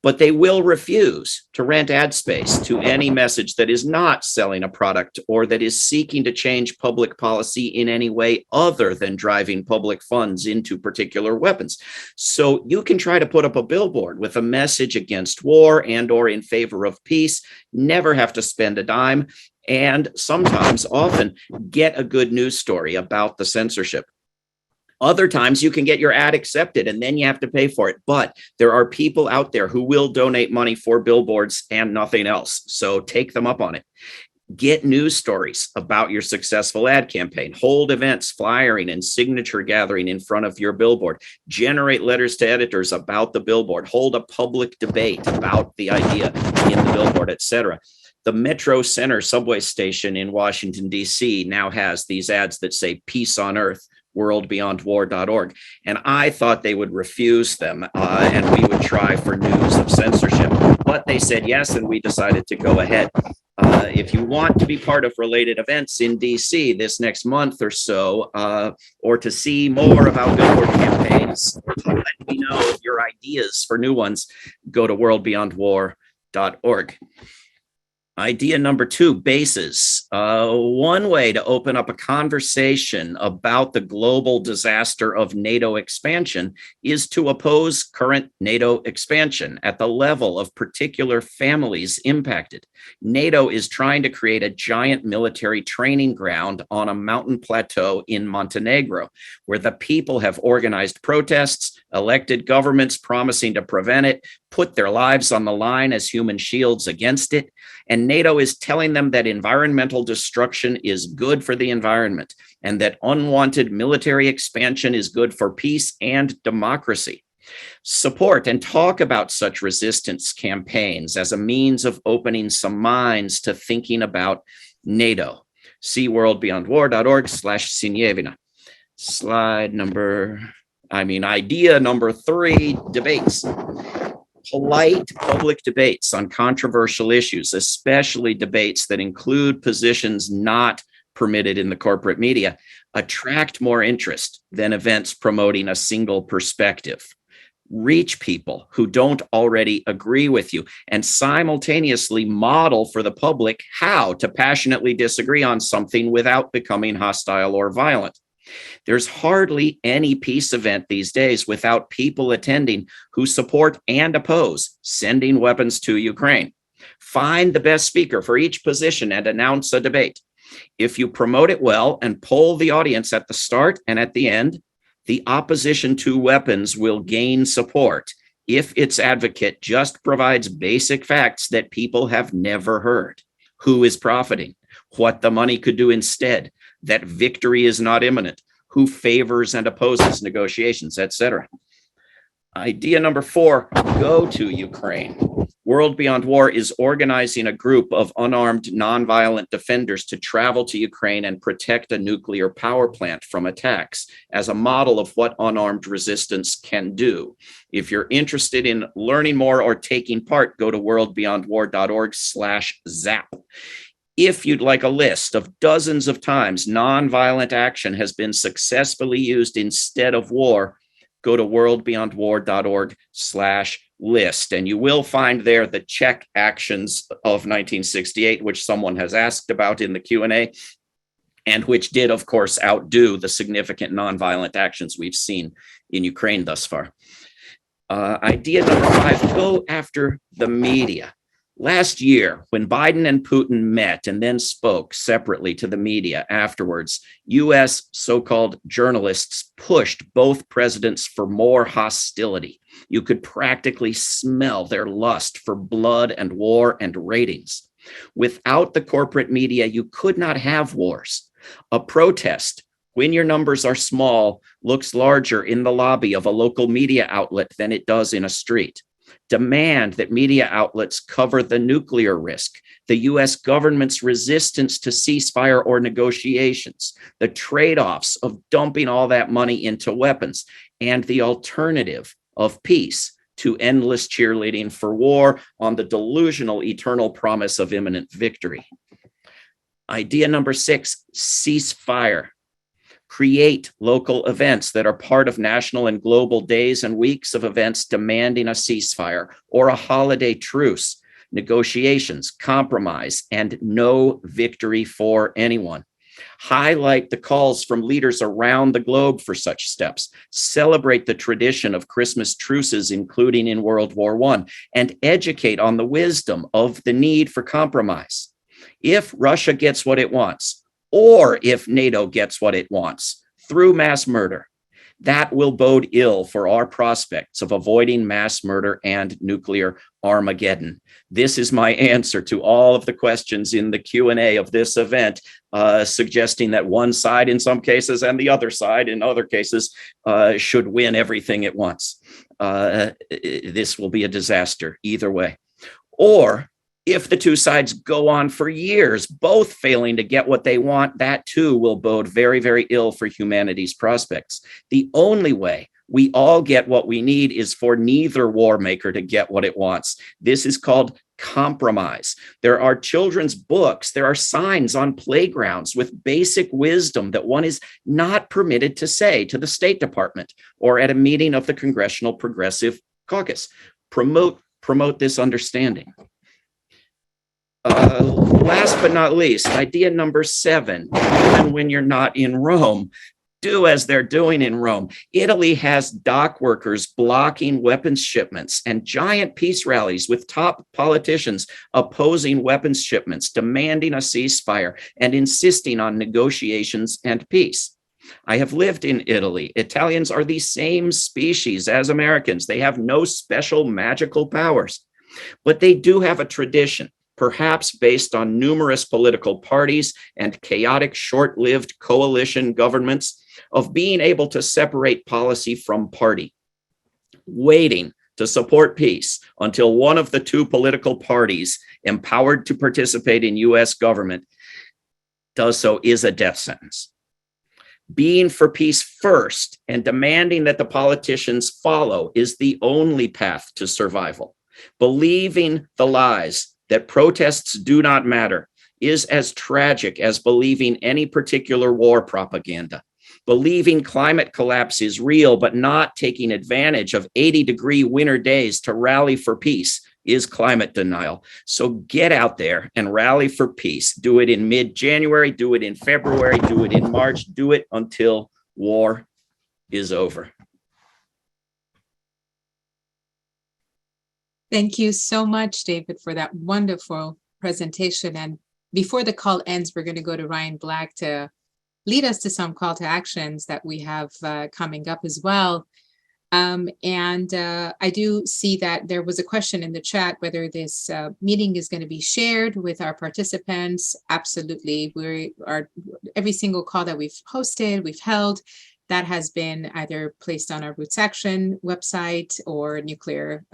[SPEAKER 6] But they will refuse to rent ad space to any message that is not selling a product or that is seeking to change public policy in any way other than driving public funds into particular weapons. So you can try to put up a billboard with a message against war and or in favor of peace, never have to spend a dime, and sometimes, often, get a good news story about the censorship. Other times you can get your ad accepted and then you have to pay for it. But there are people out there who will donate money for billboards and nothing else. So take them up on it. Get news stories about your successful ad campaign. Hold events, flyering, and signature gathering in front of your billboard. Generate letters to editors about the billboard. Hold a public debate about the idea in the billboard, etc. The Metro Center subway station in Washington, D.C. now has these ads that say "Peace on Earth, worldbeyondwar.org." And I thought they would refuse them and we would try for news of censorship. But they said yes, and we decided to go ahead. If you want to be part of related events in DC this next month or so, or to see more about billboard campaigns, or to let me know of your ideas for new ones, go to worldbeyondwar.org. Idea number 2, bases. One way to open up a conversation about the global disaster of NATO expansion is to oppose current NATO expansion at the level of particular families impacted. NATO is trying to create a giant military training ground on a mountain plateau in Montenegro, where the people have organized protests, elected governments promising to prevent it, put their lives on the line as human shields against it. And NATO is telling them that environmental destruction is good for the environment and that unwanted military expansion is good for peace and democracy. Support and talk about such resistance campaigns as a means of opening some minds to thinking about NATO. See worldbeyondwar.org/Sinievina. Idea number 3, debates. Polite public debates on controversial issues, especially debates that include positions not permitted in the corporate media, attract more interest than events promoting a single perspective. Reach people who don't already agree with you and simultaneously model for the public how to passionately disagree on something without becoming hostile or violent. There's hardly any peace event these days without people attending who support and oppose sending weapons to Ukraine. Find the best speaker for each position and announce a debate. If you promote it well and poll the audience at the start and at the end, the opposition to weapons will gain support if its advocate just provides basic facts that people have never heard. Who is profiting? What the money could do instead? That victory is not imminent, who favors and opposes negotiations, etc. Idea number 4, go to Ukraine. World Beyond War is organizing a group of unarmed, nonviolent defenders to travel to Ukraine and protect a nuclear power plant from attacks as a model of what unarmed resistance can do. If you're interested in learning more or taking part, go to worldbeyondwar.org/zap. If you'd like a list of dozens of times nonviolent action has been successfully used instead of war, go to worldbeyondwar.org/list. And you will find there the Czech actions of 1968, which someone has asked about in the Q&A, and which did, of course, outdo the significant nonviolent actions we've seen in Ukraine thus far. Idea number 5, go after the media. Last year, when Biden and Putin met and then spoke separately to the media afterwards, U.S. so-called journalists pushed both presidents for more hostility. You could practically smell their lust for blood and war and ratings. Without the corporate media, you could not have wars. A protest, when your numbers are small, looks larger in the lobby of a local media outlet than it does in a street. Demand that media outlets cover the nuclear risk, the U.S. government's resistance to ceasefire or negotiations, the trade-offs of dumping all that money into weapons, and the alternative of peace to endless cheerleading for war on the delusional eternal promise of imminent victory. Idea number 6, ceasefire. Create local events that are part of national and global days and weeks of events demanding a ceasefire or a holiday truce, negotiations, compromise, and no victory for anyone. Highlight the calls from leaders around the globe for such steps. Celebrate the tradition of Christmas truces, including in World War I, and educate on the wisdom of the need for compromise. If Russia gets what it wants, or if NATO gets what it wants through mass murder, that will bode ill for our prospects of avoiding mass murder and nuclear Armageddon. This is my answer to all of the questions in the Q&A of this event, suggesting that one side in some cases and the other side in other cases should win everything it wants. This will be a disaster either way. Or if the two sides go on for years, both failing to get what they want, that too will bode very, very ill for humanity's prospects. The only way we all get what we need is for neither war maker to get what it wants. This is called compromise. There are children's books, there are signs on playgrounds with basic wisdom that one is not permitted to say to the State Department or at a meeting of the Congressional Progressive Caucus. Promote this understanding. Last but not least, idea number 7, even when you're not in Rome, do as they're doing in Rome. Italy has dock workers blocking weapons shipments and giant peace rallies with top politicians opposing weapons shipments, demanding a ceasefire and insisting on negotiations and peace. I have lived in Italy. Italians are the same species as Americans. They have no special magical powers, but they do have a tradition, perhaps based on numerous political parties and chaotic short-lived coalition governments, of being able to separate policy from party, waiting to support peace until one of the two political parties empowered to participate in US government does so is a death sentence. Being for peace first and demanding that the politicians follow is the only path to survival. Believing the lies that protests do not matter is as tragic as believing any particular war propaganda. Believing climate collapse is real, but not taking advantage of 80-degree winter days to rally for peace is climate denial. So get out there and rally for peace. Do it in mid-January, do it in February, do it in March, do it until war is over.
[SPEAKER 1] Thank you so much, David, for that wonderful presentation. And before the call ends, we're going to go to Ryan Black to lead us to some call to actions that we have coming up as well. I do see that there was a question in the chat whether this meeting is going to be shared with our participants. Absolutely. Every single call that we've hosted, we've held, that has been either placed on our Roots Action website or Nuclear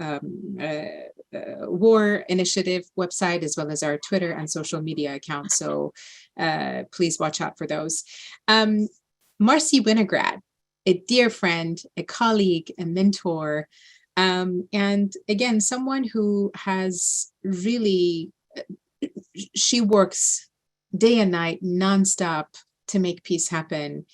[SPEAKER 1] War Initiative website, as well as our Twitter and social media accounts. So please watch out for those. Marcy Winograd, a dear friend, a colleague, a mentor, and again, someone who has really, she works day and night, nonstop to make peace happen.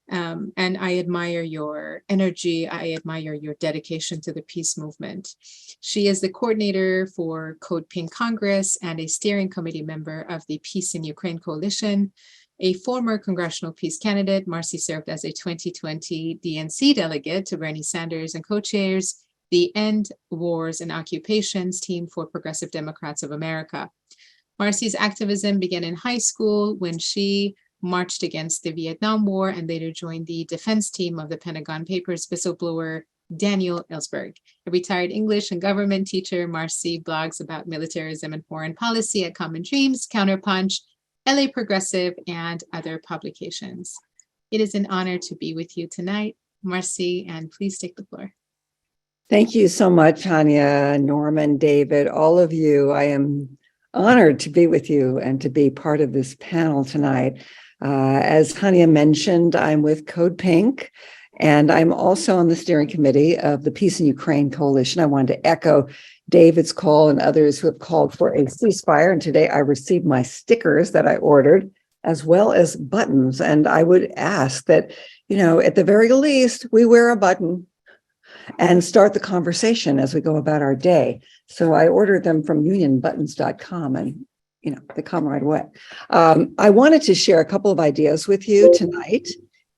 [SPEAKER 1] And I admire your energy. I admire your dedication to the peace movement. She is the coordinator for Code Pink Congress and a steering committee member of the Peace in Ukraine Coalition. A former congressional peace candidate, Marcy served as a 2020 DNC delegate to Bernie Sanders and co-chairs the End Wars and Occupations Team for Progressive Democrats of America. Marcy's activism began in high school when she marched against the Vietnam War and later joined the defense team of the Pentagon Papers whistleblower Daniel Ellsberg. A retired English and government teacher, Marcy blogs about militarism and foreign policy at Common Dreams, Counterpunch, LA Progressive, and other publications. It is an honor to be with you tonight, Marcy, and please take the floor.
[SPEAKER 7] Thank you so much, Hania, Norman, David, all of you. I am honored to be with you and to be part of this panel tonight. As Hania mentioned, I'm with Code Pink, and I'm also on the steering committee of the Peace in Ukraine Coalition. I wanted to echo David's call and others who have called for a ceasefire. And today I received my stickers that I ordered, as well as buttons. And I would ask that, at the very least, we wear a button and start the conversation as we go about our day. So I ordered them from unionbuttons.com, and they come right away. I wanted to share a couple of ideas with you tonight.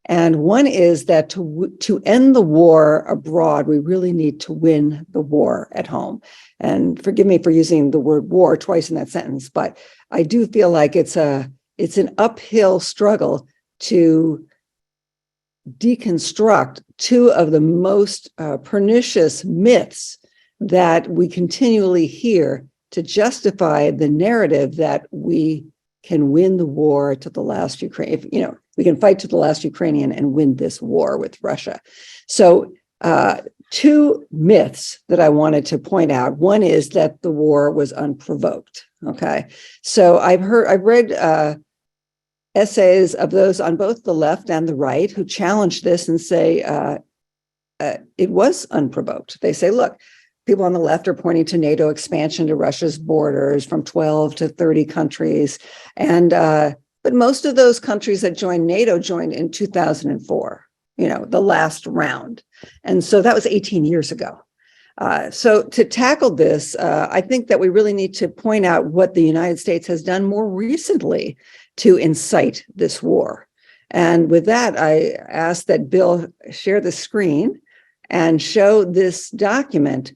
[SPEAKER 7] And one is that to end the war abroad, we really need to win the war at home. And forgive me for using the word war twice in that sentence, but I do feel like it's an uphill struggle to deconstruct two of the most pernicious myths that we continually hear to justify the narrative that we can win the war to the last Ukraine. We can fight to the last Ukrainian and win this war with Russia. So two myths that I wanted to point out. One is that the war was unprovoked. Okay. So I've read essays of those on both the left and the right who challenge this and say it was unprovoked. They say, look, people on the left are pointing to NATO expansion to Russia's borders from 12 to 30 countries. And but most of those countries that joined NATO joined in 2004, the last round. And so that was 18 years ago. So to tackle this, I think that we really need to point out what the United States has done more recently to incite this war. And with that, I ask that Bill share the screen and show this document.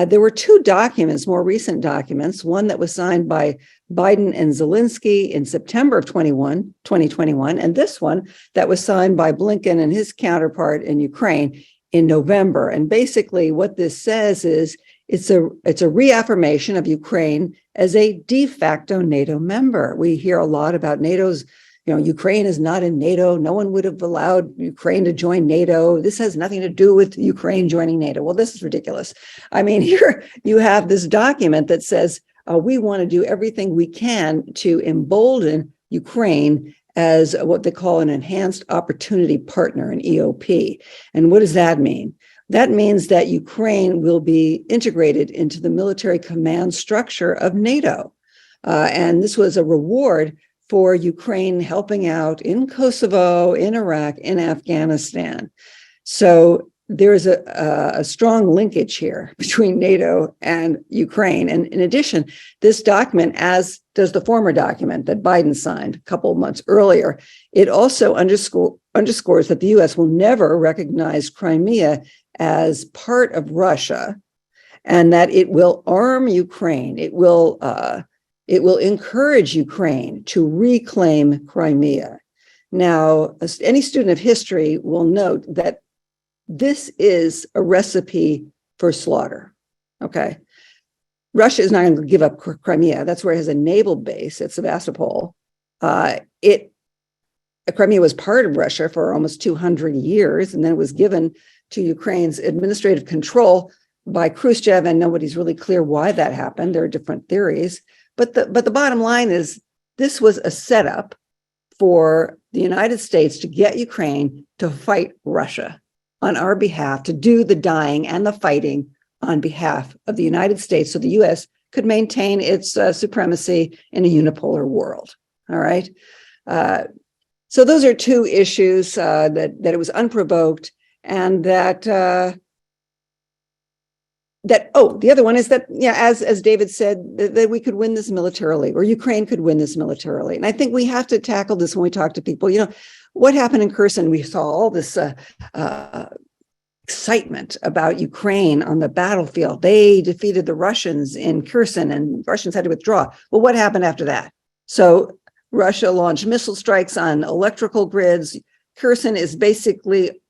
[SPEAKER 7] There were two documents, more recent documents, one that was signed by Biden and Zelensky in September of 2021, and this one that was signed by Blinken and his counterpart in Ukraine in November. And basically what this says is it's a reaffirmation of Ukraine as a de facto NATO member. We hear a lot about NATO's, Ukraine is not in NATO. No one would have allowed Ukraine to join NATO. This has nothing to do with Ukraine joining NATO. Well, this is ridiculous. I mean, here you have this document that says we want to do everything we can to embolden Ukraine as what they call an enhanced opportunity partner, an EOP. And what does that mean? That means that Ukraine will be integrated into the military command structure of NATO. And this was a reward for Ukraine helping out in Kosovo, in Iraq, in Afghanistan. So there is a strong linkage here between NATO and Ukraine. And in addition, this document, as does the former document that Biden signed a couple of months earlier, it also underscores that the U.S. will never recognize Crimea as part of Russia, and that it will arm Ukraine. It will encourage Ukraine to reclaim Crimea. Now, any student of history will note that this is a recipe for slaughter, okay? Russia is not going to give up Crimea. That's where it has a naval base at Sevastopol. Crimea was part of Russia for almost 200 years, and then it was given to Ukraine's administrative control by Khrushchev, and nobody's really clear why that happened. There are different theories. But the bottom line is this was a setup for the United States to get Ukraine to fight Russia on our behalf, to do the dying and the fighting on behalf of the United States so the U.S. could maintain its supremacy in a unipolar world. All right. So those are two issues, that it was unprovoked, and the other one is that, as David said, that we could win this militarily, or Ukraine could win this militarily. And I think we have to tackle this when we talk to people. What happened in Kherson? We saw all this excitement about Ukraine on the battlefield. They defeated the Russians in Kherson, and Russians had to withdraw. Well, what happened after that? So Russia launched missile strikes on electrical grids. Kherson is basically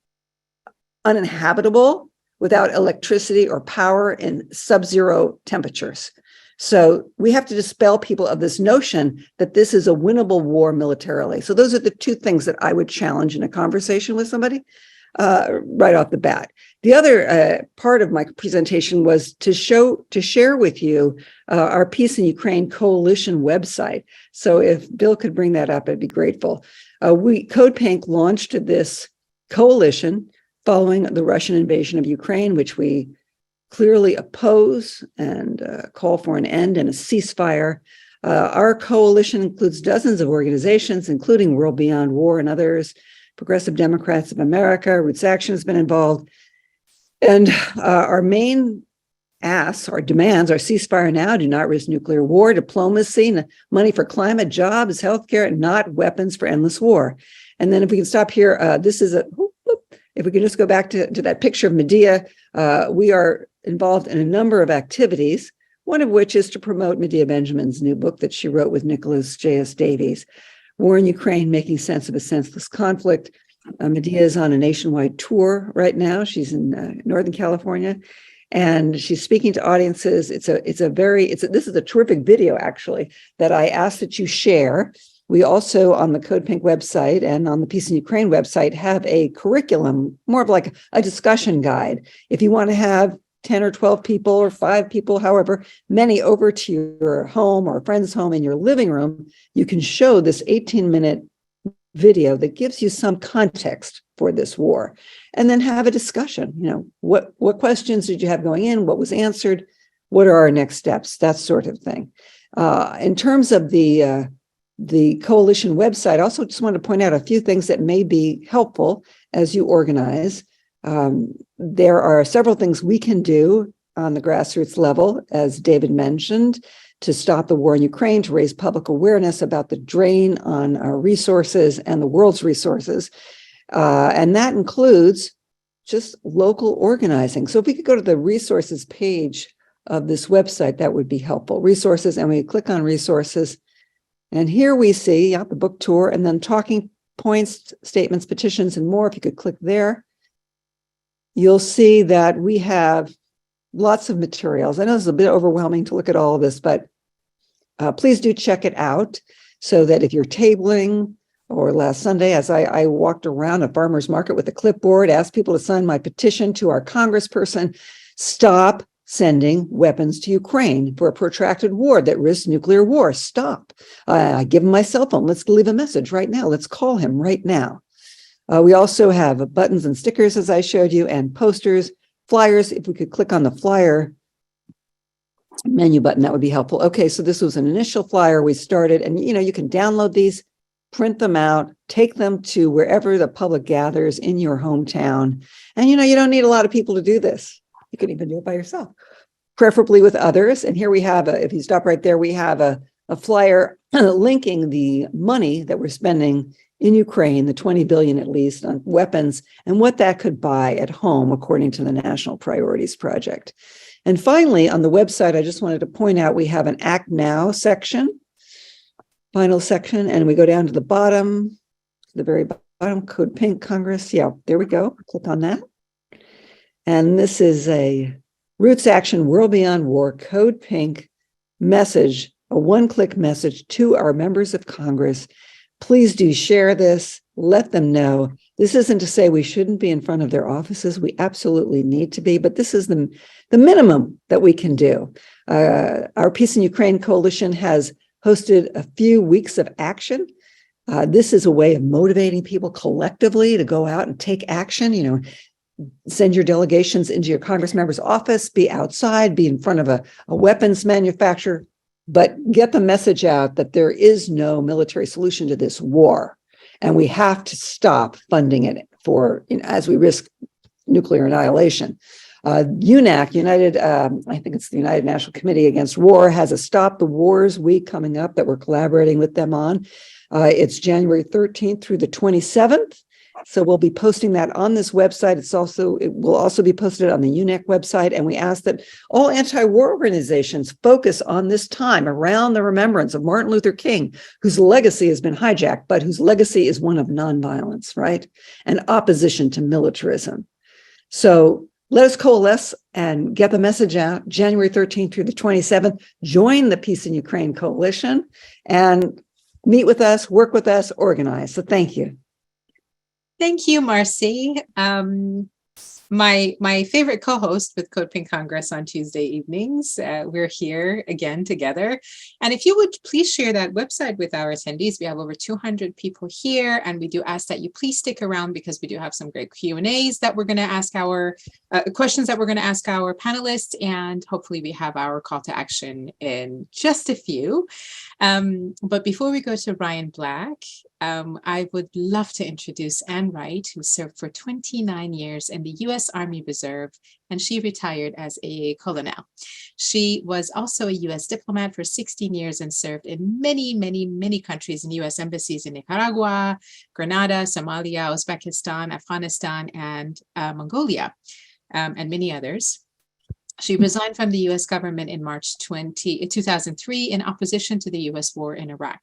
[SPEAKER 7] uninhabitable without electricity or power in sub-zero temperatures. So we have to dispel people of this notion that this is a winnable war militarily. So those are the two things that I would challenge in a conversation with somebody right off the bat. The other part of my presentation was to share with you our Peace in Ukraine Coalition website. So if Bill could bring that up, I'd be grateful. Code Pink launched this coalition following the Russian invasion of Ukraine, which we clearly oppose and call for an end and a ceasefire. Our coalition includes dozens of organizations, including World Beyond War and others. Progressive Democrats of America, Roots Action has been involved. And our main asks, our demands, are ceasefire now, do not risk nuclear war, diplomacy, money for climate, jobs, healthcare, and not weapons for endless war. And then if we can stop here, if we can just go back to that picture of Medea, we are involved in a number of activities, one of which is to promote Medea Benjamin's new book that she wrote with Nicholas J.S. Davies, War in Ukraine, Making Sense of a Senseless Conflict. Medea is on a nationwide tour right now. She's in Northern California, and she's speaking to audiences. This is a terrific video, actually, that I ask that you share. We also, on the Code Pink website and on the Peace in Ukraine website, have a curriculum, more of like a discussion guide. If you want to have 10 or 12 people or 5 people, however many, over to your home or a friend's home in your living room, you can show this 18-minute video that gives you some context for this war, and then have a discussion. What questions did you have going in? What was answered? What are our next steps? That sort of thing. In terms of the coalition website, I also just want to point out a few things that may be helpful as you organize. There are several things we can do on the grassroots level, as David mentioned, to stop the war in Ukraine, to raise public awareness about the drain on our resources and the world's resources. And that includes just local organizing. So if we could go to the resources page of this website, that would be helpful. Resources, and we click on resources. And here we see the book tour and then talking points, statements, petitions, and more. If you could click there, you'll see that we have lots of materials. I know it's a bit overwhelming to look at all of this, but please do check it out so that if you're tabling, or last Sunday, as I walked around a farmer's market with a clipboard, asked people to sign my petition to our congressperson, stop sending weapons to Ukraine for a protracted war that risks nuclear war. Stop. I give him my cell phone. Let's leave a message right now. Let's call him right now. We also have buttons and stickers, as I showed you, and posters, flyers. If we could click on the flyer menu button, that would be helpful. Okay, so this was an initial flyer we started, and you can download these, print them out, take them to wherever the public gathers in your hometown. And you don't need a lot of people to do this. You can even do it by yourself, preferably with others. And here we have, if you stop right there, we have a flyer linking the money that we're spending in Ukraine, the 20 billion at least, on weapons, and what that could buy at home, according to the National Priorities Project. And finally, on the website, I just wanted to point out, we have an Act Now section, final section, and we go down to the bottom, the very bottom, Code Pink Congress. Yeah, there we go. Click on that. And this is a Roots Action World Beyond War Code Pink message, a one-click message to our members of Congress. Please do share this. Let them know. This isn't to say we shouldn't be in front of their offices. We absolutely need to be, but this is the minimum that we can do. Our Peace in Ukraine Coalition has hosted a few weeks of action. This is a way of motivating people collectively to go out and take action. Send your delegations into your Congress member's office, be outside, be in front of a weapons manufacturer, but get the message out that there is no military solution to this war. And we have to stop funding it as we risk nuclear annihilation. UNAC, I think it's the United National Committee Against War, has a Stop the Wars week coming up that we're collaborating with them on. It's January 13th through the 27th. So we'll be posting that on this website. It will also be posted on the UNAC website. And we ask that all anti-war organizations focus on this time around the remembrance of Martin Luther King, whose legacy has been hijacked, but whose legacy is one of nonviolence, right? And opposition to militarism. So let us coalesce and get the message out January 13th through the 27th. Join the Peace in Ukraine Coalition and meet with us, work with us, organize. So thank you.
[SPEAKER 1] Thank you, Marcy. My favorite co-host with Code Pink Congress on Tuesday evenings. We're here again together. And if you would please share that website with our attendees. We have over 200 people here, and we do ask that you please stick around because we do have some great Q&As that we're going to ask our questions that we're going to ask our panelists, and hopefully we have our call to action in just a few. But before we go to Ryan Black, I would love to introduce Ann Wright, who served for 29 years in the U.S. Army Reserve, and she retired as a colonel. She was also a U.S. diplomat for 16 years and served in many, many, many countries in U.S. embassies in Nicaragua, Grenada, Somalia, Uzbekistan, Afghanistan, and Mongolia, and many others. She resigned from the U.S. government in March 2003 in opposition to the U.S. war in Iraq.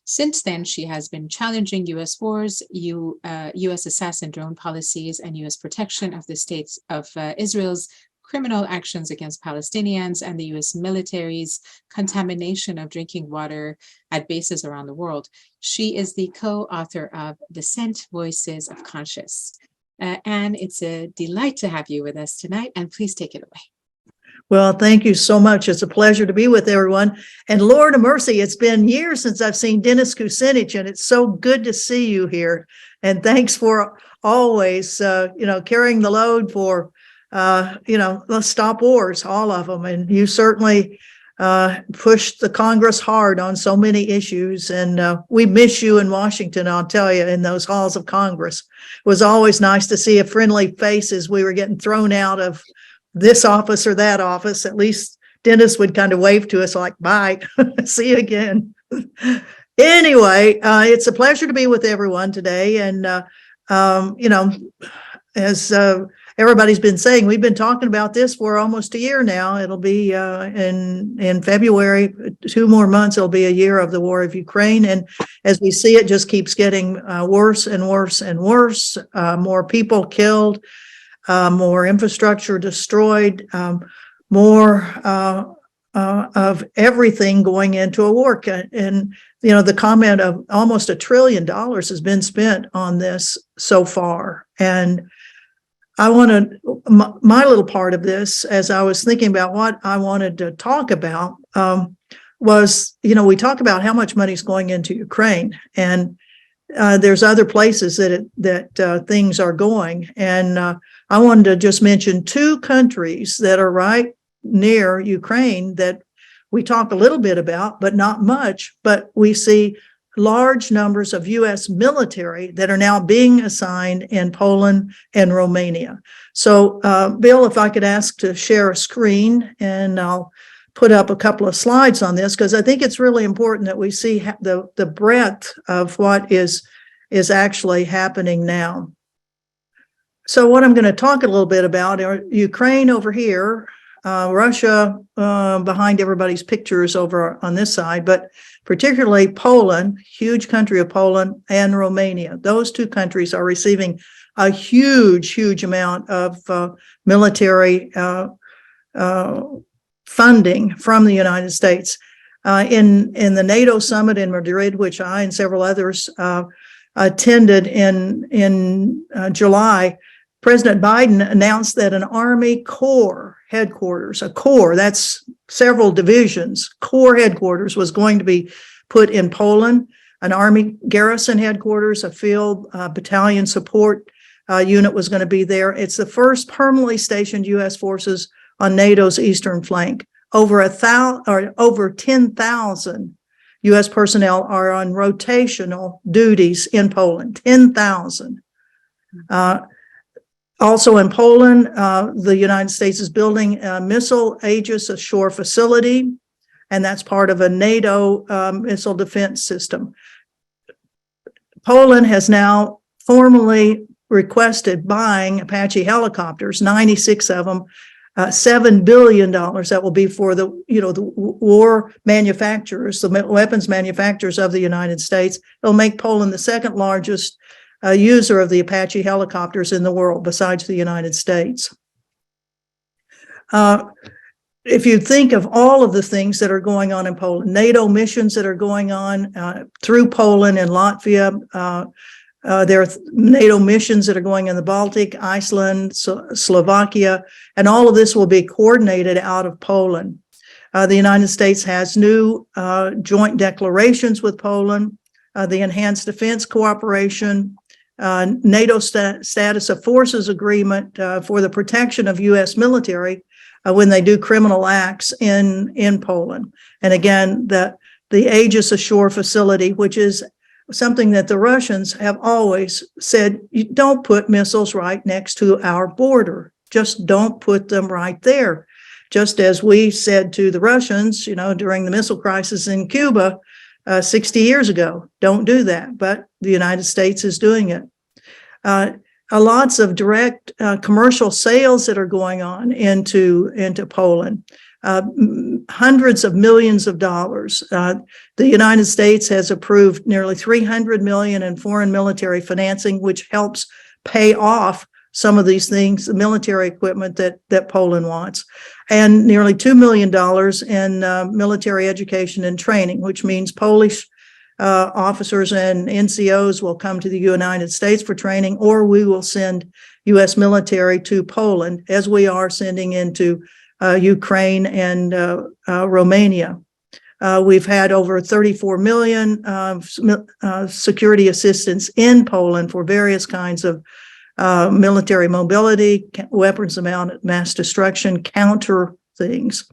[SPEAKER 1] Since then, she has been challenging U.S. wars, U.S. assassin drone policies, and U.S. protection of the states of Israel's criminal actions against Palestinians and the U.S. military's contamination of drinking water at bases around the world. She is the co-author of Dissent: Voices of Conscience. And it's a delight to have you with us tonight, and please take it away.
[SPEAKER 8] Well, thank you so much. It's a pleasure to be with everyone. And Lord of mercy, it's been years since I've seen Dennis Kucinich, and it's so good to see you here. And thanks for always, carrying the load for, let's stop wars, all of them. And you certainly pushed the Congress hard on so many issues. And we miss you in Washington, I'll tell you, in those halls of Congress. It was always nice to see a friendly face as we were getting thrown out of this office or that office. At least Dennis would kind of wave to us like, bye, see you again. Anyway, it's a pleasure to be with everyone today. And, as everybody's been saying, we've been talking about this for almost a year now. It'll be in February, 2 more months, it'll be a year of the war of Ukraine. And as we see, it just keeps getting worse and worse and worse. More people killed, more infrastructure destroyed, more of everything going into a war. And, the comment of almost $1 trillion has been spent on this so far. And I wanted my little part of this, as I was thinking about what I wanted to talk about, was, we talk about how much money is going into Ukraine, and there's other places that things are going. And I wanted to just mention 2 countries that are right near Ukraine that we talk a little bit about, but not much. But we see large numbers of U.S. military that are now being assigned in Poland and Romania. So, Bill, if I could ask to share a screen, and I'll put up a couple of slides on this, because I think it's really important that we see the breadth of what is actually happening now. So what I'm going to talk a little bit about are Ukraine over here, Russia behind everybody's pictures over on this side, but particularly Poland, huge country of Poland, and Romania. Those 2 countries are receiving a huge amount of military funding from the United States. In the NATO summit in Madrid, which I and several others attended in July, President Biden announced that an Army Corps headquarters, a corps, that's several divisions, corps headquarters was going to be put in Poland, an Army garrison headquarters, a field battalion support unit was going to be there. It's the first permanently stationed U.S. forces on NATO's eastern flank. Over 10,000 U.S. personnel are on rotational duties in Poland, 10,000. Also in Poland, the United States is building a missile Aegis ashore facility, and that's part of a NATO missile defense system. Poland has now formally requested buying Apache helicopters, 96 of them, $7 billion. That will be for the war manufacturers, the weapons manufacturers of the United States. It'll make Poland the 2nd largest user of the Apache helicopters in the world, besides the United States. If you think of all of the things that are going on in Poland, NATO missions that are going on through Poland and Latvia, there are NATO missions that are going in the Baltic, Iceland, Slovakia, and all of this will be coordinated out of Poland. The United States has new joint declarations with Poland, the Enhanced Defense Cooperation, NATO Status of Forces Agreement for the protection of U.S. military when they do criminal acts in Poland. And again, the Aegis ashore facility, which is something that the Russians have always said, you don't put missiles right next to our border. Just don't put them right there. Just as we said to the Russians, during the missile crisis in Cuba 60 years ago, don't do that. But the United States is doing it. Lots of direct commercial sales that are going on into Poland. Hundreds of millions of dollars. The United States has approved nearly $300 million in foreign military financing, which helps pay off some of these things, the military equipment that Poland wants, and nearly $2 million in military education and training, which means Polish officers and NCOs will come to the United States for training, or we will send U.S. military to Poland, as we are sending into Ukraine and Romania. We've had over 34 million security assistance in Poland for various kinds of military mobility, weapons of mass destruction, counter things.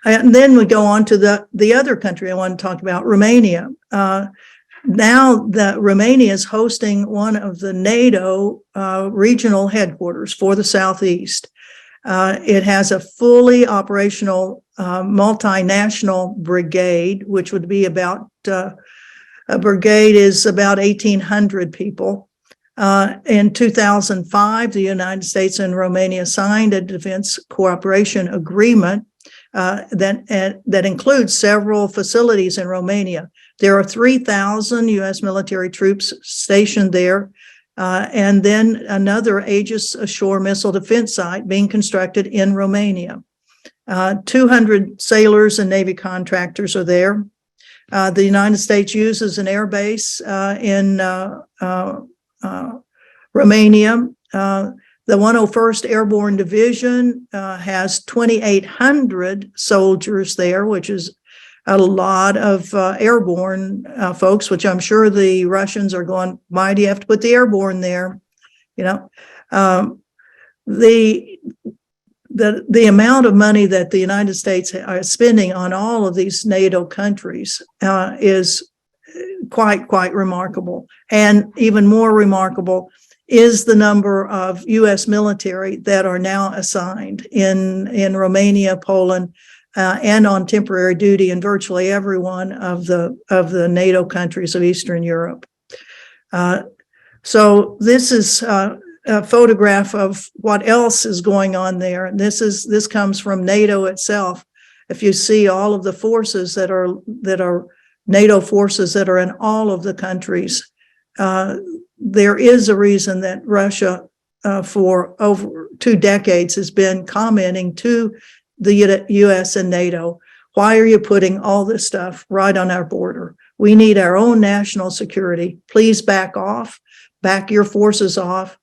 [SPEAKER 8] And then we go on to the other country I want to talk about, Romania. now that Romania is hosting one of the NATO regional headquarters for the Southeast. It has a fully operational multinational brigade, which would be about, a brigade is about 1,800 people. In 2005, the United States and Romania signed a defense cooperation agreement that includes several facilities in Romania. There are 3,000 U.S. military troops stationed there, and then another Aegis ashore missile defense site being constructed in Romania. 200 sailors and Navy contractors are there. The United States uses an air base in Romania. The 101st Airborne Division has 2,800 soldiers there, which is a lot of airborne folks, which I'm sure the Russians are going, why do you have to put the airborne there? You know, the amount of money that the United States are spending on all of these NATO countries is quite remarkable. And even more remarkable is the number of U.S. military that are now assigned in Romania, Poland, and on temporary duty in virtually every one of the NATO countries of Eastern Europe. So this is a photograph of what else is going on there. And this comes from NATO itself. If you see all of the forces that are NATO forces that are in all of the countries, there is a reason that Russia for over 2 decades has been commenting to the U.S. and NATO, why are you putting all this stuff right on our border? We need our own national security. Please back off, back your forces off.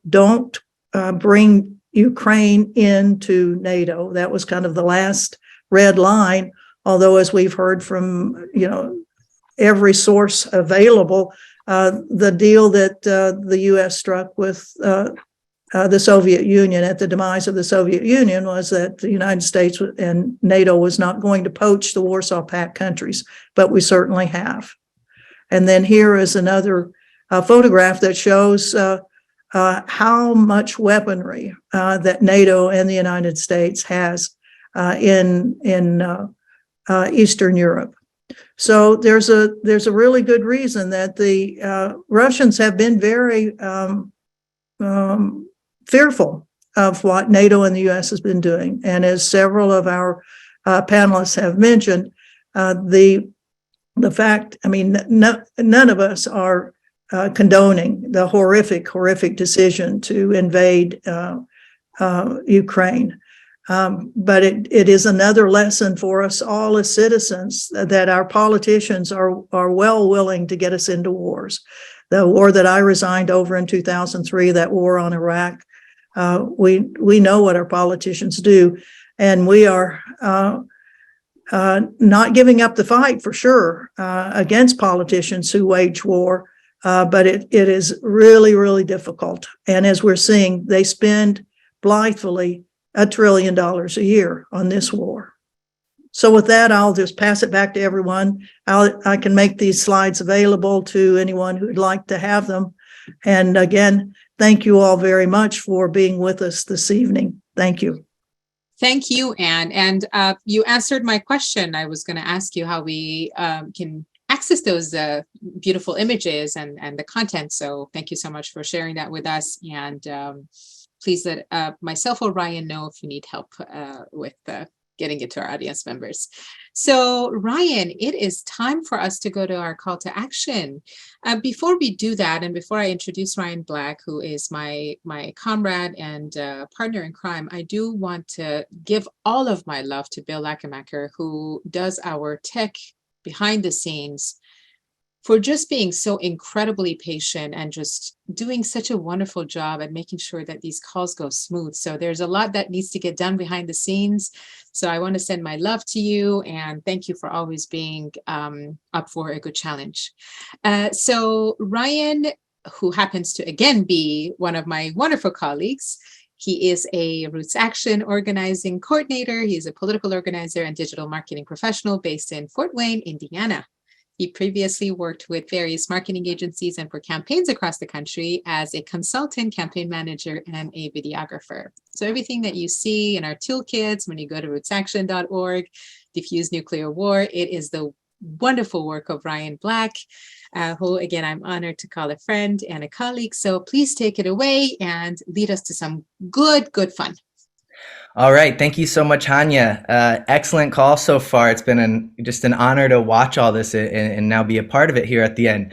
[SPEAKER 8] Don't bring Ukraine into NATO. That was kind of the last red line, although as we've heard from, every source available, the deal that the U.S. struck with the Soviet Union at the demise of the Soviet Union was that the United States and NATO was not going to poach the Warsaw Pact countries, but we certainly have. And then here is another photograph that shows how much weaponry that NATO and the United States has in Eastern Europe. So there's a really good reason that the Russians have been very fearful of what NATO and the U.S. has been doing. And as several of our panelists have mentioned, the fact, none of us are condoning the horrific decision to invade Ukraine. But it is another lesson for us all as citizens that our politicians are well willing to get us into wars. The war that I resigned over in 2003, that war on Iraq, we know what our politicians do, and we are not giving up the fight for sure against politicians who wage war. But it is really difficult. And as we're seeing, they spend blithely $1 trillion a year on this war. So with that, I'll just pass it back to everyone. I can make these slides available to anyone who'd like to have them. And again, thank you all very much for being with us this evening. Thank you.
[SPEAKER 1] Thank you, Anne. And you answered my question. I was going to ask you how we can access those beautiful images and the content. So thank you so much for sharing that with us. And please let myself or Ryan know if you need help with getting it to our audience members. So Ryan, it is time for us to go to our call to action. Before we do that, and before I introduce Ryan Black, who is my comrade and partner in crime, I do want to give all of my love to Bill Lackemacher, who does our tech behind the scenes, for just being so incredibly patient and just doing such a wonderful job at making sure that these calls go smooth. So there's a lot that needs to get done behind the scenes. So I want to send my love to you and thank you for always being up for a good challenge. So Ryan, who happens to again be one of my wonderful colleagues, he is a Roots Action organizing coordinator. He is a political organizer and digital marketing professional based in Fort Wayne, Indiana. He previously worked with various marketing agencies and for campaigns across the country as a consultant, campaign manager, and a videographer. So everything that you see in our toolkits, when you go to rootsaction.org, Diffuse Nuclear War, it is the wonderful work of Ryan Black, who, again, I'm honored to call a friend and a colleague. So please take it away and lead us to some good fun.
[SPEAKER 9] All right. Thank you so much, Hanya. Excellent call so far. It's been just an honor to watch all this and now be a part of it here at the end.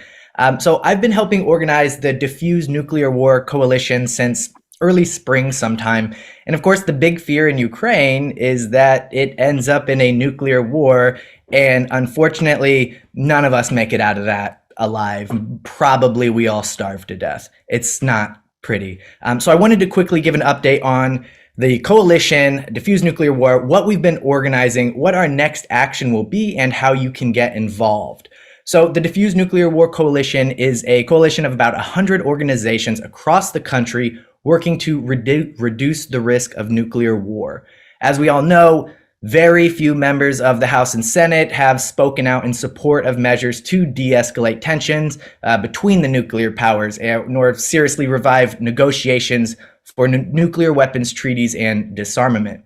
[SPEAKER 9] So I've been helping organize the Diffuse Nuclear War Coalition since early spring sometime. And of course, the big fear in Ukraine is that it ends up in a nuclear war. And unfortunately, none of us make it out of that alive. Probably we all starve to death. It's not pretty. So I wanted to quickly give an update on the coalition, Diffuse Nuclear War, what we've been organizing, what our next action will be, and how you can get involved. So the Diffuse Nuclear War Coalition is a coalition of about 100 organizations across the country working to reduce the risk of nuclear war. As we all know, very few members of the House and Senate have spoken out in support of measures to de-escalate tensions between the nuclear powers, nor seriously revive negotiations for nuclear weapons treaties and disarmament.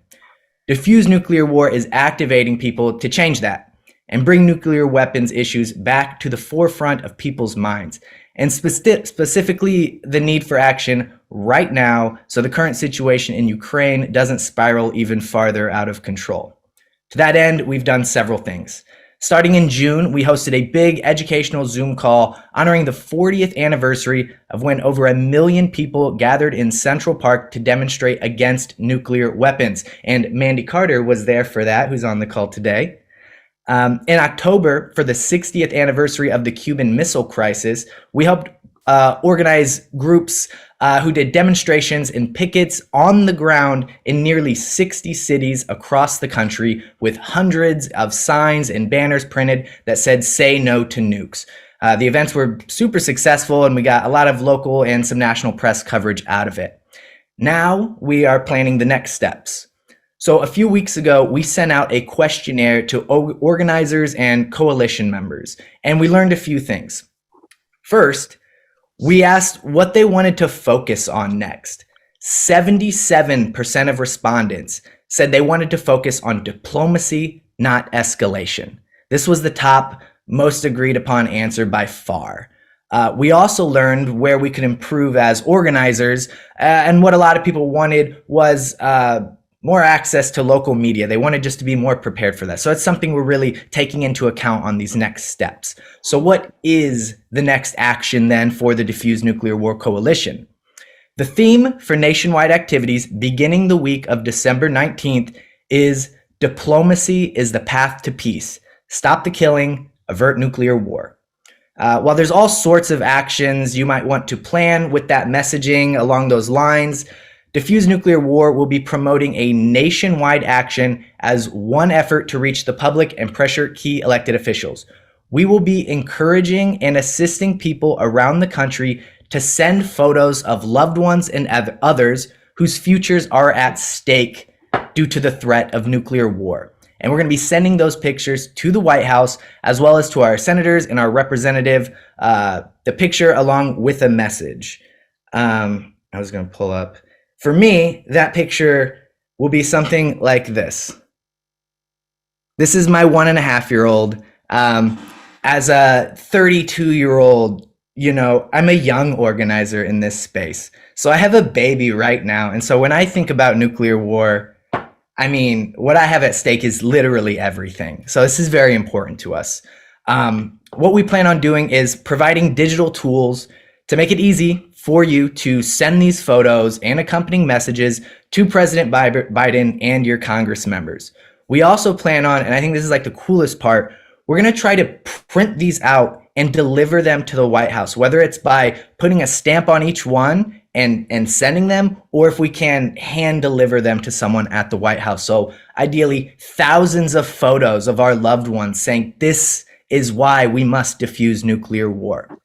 [SPEAKER 9] Diffuse nuclear war is activating people to change that and bring nuclear weapons issues back to the forefront of people's minds, and specifically the need for action right now so the current situation in Ukraine doesn't spiral even farther out of control. To that end, we've done several things. Starting in June, we hosted a big educational Zoom call honoring the 40th anniversary of when over 1 million people gathered in Central Park to demonstrate against nuclear weapons. And Mandy Carter was there for that, who's on the call today. In October, for the 60th anniversary of the Cuban Missile Crisis, we helped organize groups who did demonstrations and pickets on the ground in nearly 60 cities across the country with hundreds of signs and banners printed that said, "Say no to nukes." The events were super successful and we got a lot of local and some national press coverage out of it. Now we are planning the next steps. So a few weeks ago, we sent out a questionnaire to organizers and coalition members, and we learned a few things. First, we asked what they wanted to focus on next. 77% of respondents said they wanted to focus on diplomacy, not escalation. This was the top, most agreed upon answer by far. We also learned where we could improve as organizers, and what a lot of people wanted was more access to local media. They wanted just to be more prepared for that. So it's something we're really taking into account on these next steps. So what is the next action then for the Diffuse Nuclear War Coalition? The theme for nationwide activities beginning the week of December 19th is Diplomacy is the Path to Peace. Stop the killing, avert nuclear war. While there's all sorts of actions you might want to plan with that messaging along those lines, Diffuse Nuclear War will be promoting a nationwide action as one effort to reach the public and pressure key elected officials. We will be encouraging and assisting people around the country to send photos of loved ones and others whose futures are at stake due to the threat of nuclear war. And we're going to be sending those pictures to the White House as well as to our senators and our representative, the picture along with a message. I was going to pull up. For me, that picture will be something like this. This is my 1.5-year-old. As a 32-year-old, I'm a young organizer in this space. So I have a baby right now. And so when I think about nuclear war, what I have at stake is literally everything. So this is very important to us. What we plan on doing is providing digital tools to make it easy for you to send these photos and accompanying messages to President Biden and your Congress members. We also plan on, and I think this is like the coolest part, we're going to try to print these out and deliver them to the White House, whether it's by putting a stamp on each one and sending them, or if we can hand deliver them to someone at the White House. So ideally, thousands of photos of our loved ones saying, this is why we must diffuse nuclear war.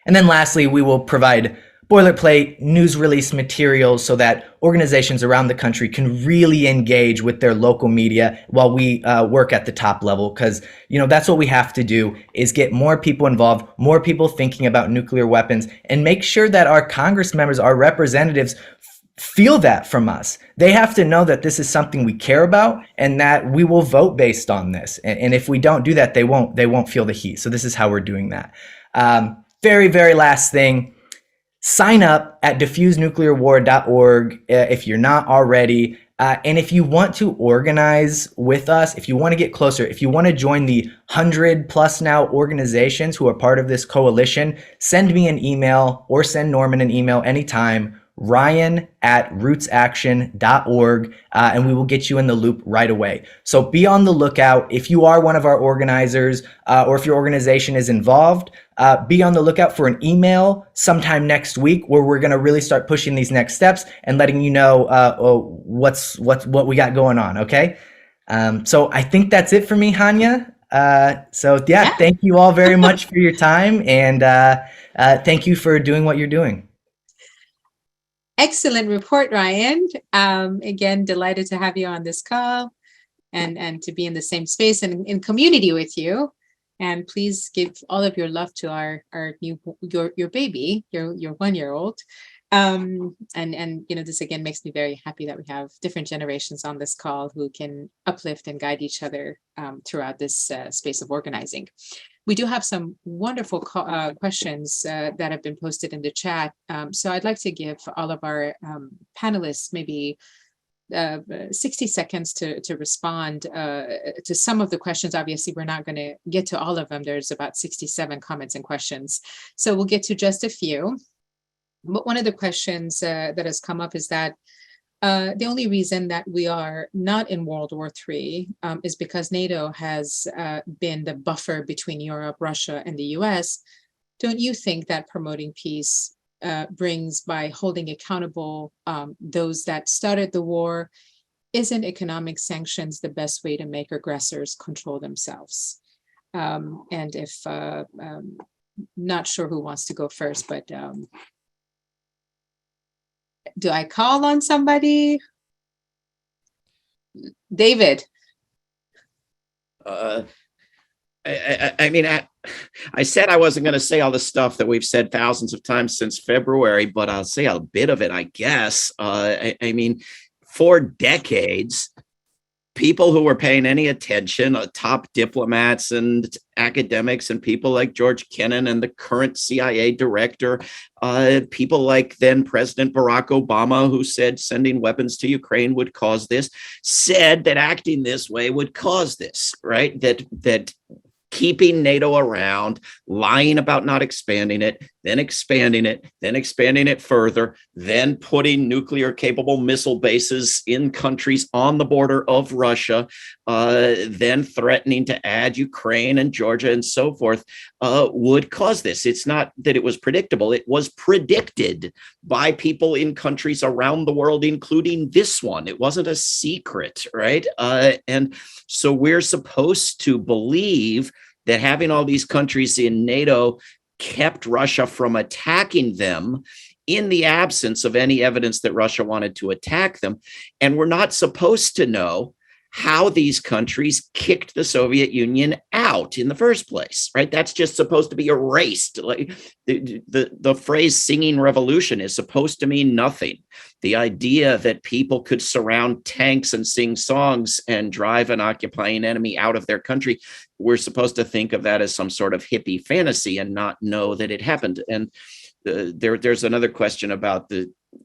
[SPEAKER 9] And then lastly, we will provide boilerplate news release materials so that organizations around the country can really engage with their local media while we work at the top level. Because, that's what we have to do, is get more people involved, more people thinking about nuclear weapons, and make sure that our Congress members, our representatives, feel that from us. They have to know that this is something we care about and that we will vote based on this. And if we don't do that, they won't feel the heat. So this is how we're doing that. Very, very last thing. Sign up at diffusenuclearwar.org if you're not already. And if you want to organize with us, if you want to get closer, if you want to join the 100+ now organizations who are part of this coalition, send me an email or send Norman an email anytime, ryan@rootsaction.org, and we will get you in the loop right away. So be on the lookout. If you are one of our organizers or if your organization is involved, be on the lookout for an email sometime next week where we're going to really start pushing these next steps and letting you know what we got going on. Okay. So I think that's it for me, Hanya. Thank you all very much for your time, and thank you for doing what you're doing.
[SPEAKER 1] Excellent report, Ryan. Again, delighted to have you on this call and to be in the same space and in community with you. And please give all of your love to our your baby, your 1-year-old. This again makes me very happy that we have different generations on this call who can uplift and guide each other throughout this space of organizing. We do have some wonderful questions that have been posted in the chat. So I'd like to give all of our panelists maybe 60 seconds to respond to some of the questions. Obviously, we're not going to get to all of them. There's about 67 comments and questions. So we'll get to just a few. But one of the questions that has come up is that the only reason that we are not in World War III is because NATO has been the buffer between Europe, Russia, and the US. Don't you think that promoting peace brings, by holding accountable those that started the war, isn't economic sanctions the best way to make aggressors control themselves? And if, not sure who wants to go first, but do I call on somebody? David.
[SPEAKER 6] I said I wasn't going to say all the stuff that we've said thousands of times since February, but I'll say a bit of it, I guess. For decades, people who were paying any attention, top diplomats and academics and people like George Kennan and the current CIA director, people like then President Barack Obama, who said sending weapons to Ukraine would cause this, said that acting this way would cause this, right? That keeping NATO around, lying about not expanding it, then expanding it further, then putting nuclear capable missile bases in countries on the border of Russia, then threatening to add Ukraine and Georgia and so forth, would cause this. It's not that it was predictable. It was predicted by people in countries around the world, including this one. It wasn't a secret, right? And so we're supposed to believe that having all these countries in NATO kept Russia from attacking them in the absence of any evidence that Russia wanted to attack them. And we're not supposed to know how these countries kicked the Soviet Union out in the first place, right? That's just supposed to be erased. Like the phrase singing revolution is supposed to mean nothing. The idea that people could surround tanks and sing songs and drive an occupying enemy out of their country, we're supposed to think of that as some sort of hippie fantasy and not know that it happened. And there's another question about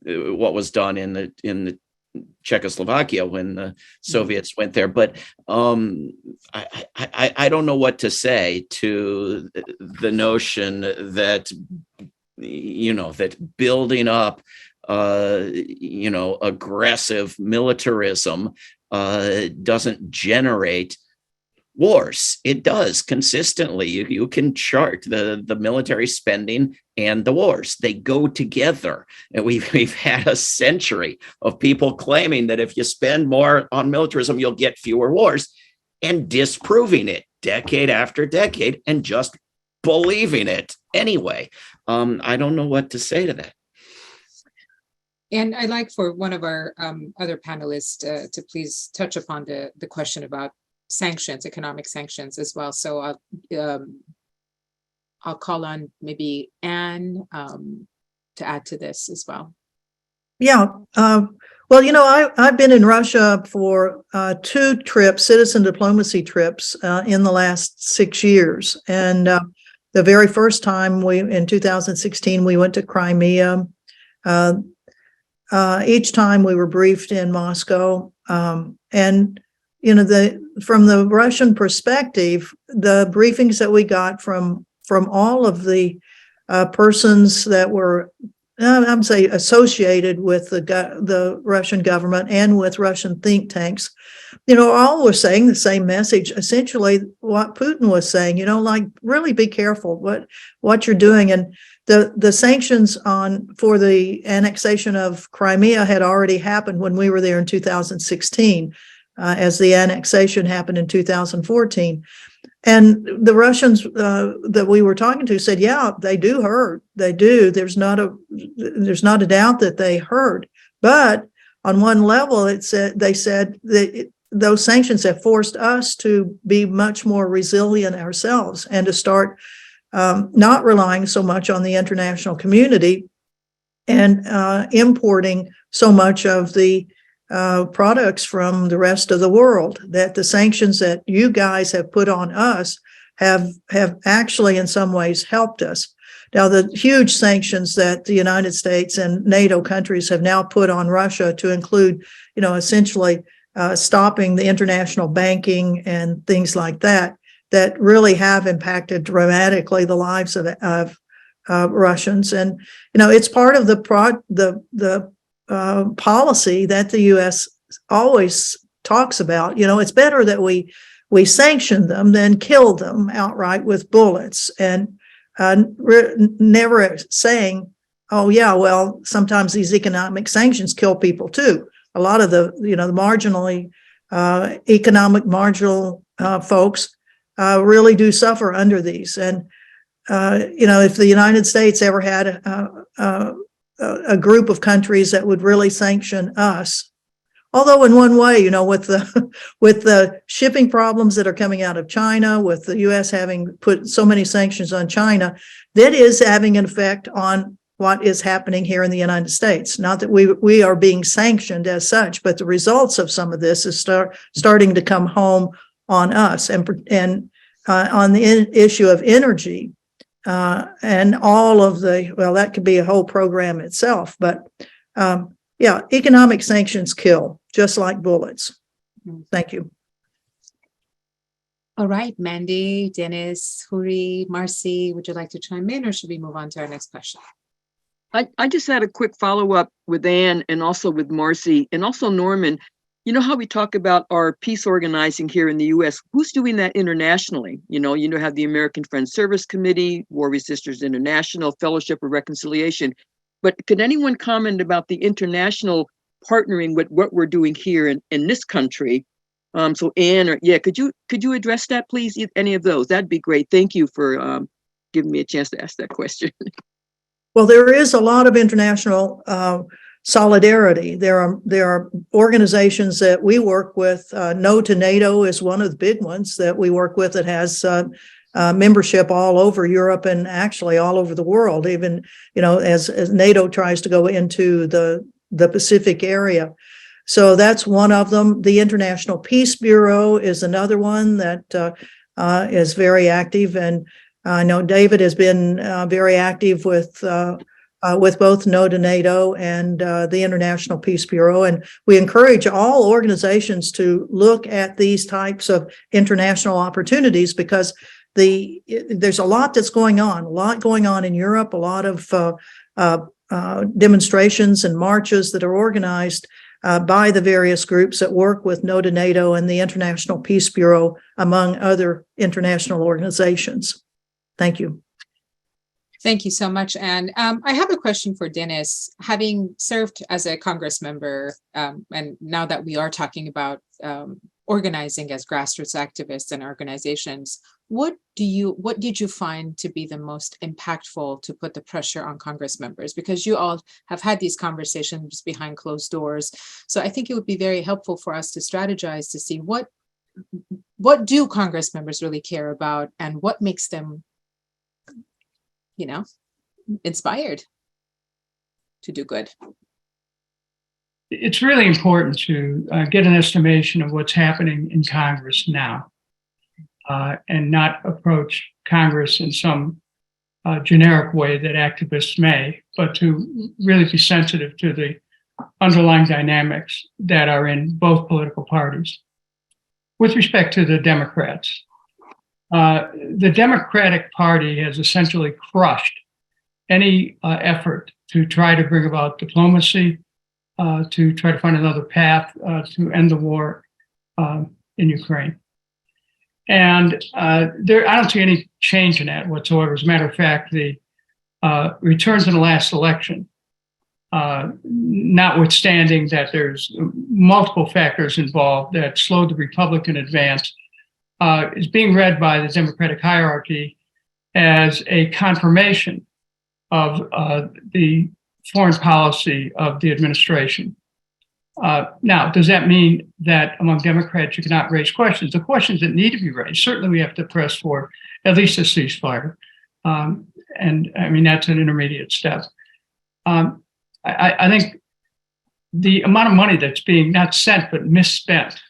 [SPEAKER 6] what was done in the Czechoslovakia when the Soviets went there, but I don't know what to say to the notion that that building up aggressive militarism doesn't generate wars. It does consistently. You can chart the military spending and the wars. They go together. And we've had a century of people claiming that if you spend more on militarism, you'll get fewer wars, and disproving it decade after decade and just believing it anyway. I don't know what to say to that.
[SPEAKER 1] And I'd like for one of our other panelists to please touch upon the question about sanctions, economic sanctions as well. So I'll call on maybe Anne to add to this as well.
[SPEAKER 8] Yeah. Well, I've been in Russia for 2 trips, citizen diplomacy trips, in the last 6 years. And the very first time in 2016, we went to Crimea. Each time we were briefed in Moscow. And, from the Russian perspective, the briefings that we got from all of the persons that were, I'm saying, associated with the Russian government and with Russian think tanks, all were saying the same message, essentially what Putin was saying, like, really be careful what you're doing. And the sanctions for the annexation of Crimea had already happened when we were there in 2016, as the annexation happened in 2014. And the Russians that we were talking to said, yeah, they do hurt. They do. There's not a doubt that they hurt. But on one level, they said that those sanctions have forced us to be much more resilient ourselves and to start not relying so much on the international community and importing so much of the products from the rest of the world. That the sanctions that you guys have put on us have actually in some ways helped us. Now, the huge sanctions that the United States and NATO countries have now put on Russia, to include, essentially stopping the international banking and things like that really have impacted dramatically the lives of Russians. And, it's part of the policy that the U.S. always talks about. It's better that we sanction them than kill them outright with bullets, and never saying, oh, yeah, well, sometimes these economic sanctions kill people too. A lot of the marginally economic marginal folks really do suffer under these. And, if the United States ever had a group of countries that would really sanction us, although in one way, with the shipping problems that are coming out of China, with the U.S. having put so many sanctions on China, that is having an effect on what is happening here in the United States. Not that we are being sanctioned as such, but the results of some of this is starting to come home on us. And on the issue of energy and all of that could be a whole program itself. But economic sanctions kill, just like bullets. Thank you.
[SPEAKER 1] All right, Mandy, Dennis, Khury, Marcy, would you like to chime in, or should we move on to our next question?
[SPEAKER 3] I just had a quick follow-up with Anne and also with Marcy and also Norman. You know how we talk about our peace organizing here in the U.S.? Who's doing that internationally? You have the American Friends Service Committee, War Resisters International, Fellowship of Reconciliation. But could anyone comment about the international partnering with what we're doing here in this country? So Anne, could you address that, please? Any of those? That'd be great. Thank you for giving me a chance to ask that question.
[SPEAKER 8] Well, there is a lot of international solidarity. There are organizations that we work with. No to NATO is one of the big ones that we work with that has membership all over Europe and actually all over the world, even, as NATO tries to go into the Pacific area. So that's one of them. The International Peace Bureau is another one that is very active. And I know David has been very active with both No to NATO and the International Peace Bureau. And we encourage all organizations to look at these types of international opportunities, because there's a lot that's going on in Europe, a lot of demonstrations and marches that are organized by the various groups that work with No to NATO and the International Peace Bureau, among other international organizations. Thank you.
[SPEAKER 1] Thank you so much, Anne. I have a question for Dennis. Having served as a Congress member, and now that we are talking about organizing as grassroots activists and organizations, what did you find to be the most impactful to put the pressure on Congress members? Because you all have had these conversations behind closed doors. So I think it would be very helpful for us to strategize to see what do Congress members really care about and what makes them, inspired to do good.
[SPEAKER 4] It's really important to get an estimation of what's happening in Congress now, and not approach Congress in some generic way that activists may, but to really be sensitive to the underlying dynamics that are in both political parties. With respect to the Democrats, the Democratic Party has essentially crushed any effort to try to bring about diplomacy, to try to find another path to end the war in Ukraine. And I don't see any change in that whatsoever. As a matter of fact, the returns in the last election, notwithstanding that there's multiple factors involved that slowed the Republican advance, is being read by the Democratic hierarchy as a confirmation of the foreign policy of the administration. Now, does that mean that among Democrats you cannot raise questions? The questions that need to be raised, certainly we have to press for at least a ceasefire. And I mean, that's an intermediate step. I think the amount of money that's being not sent but misspent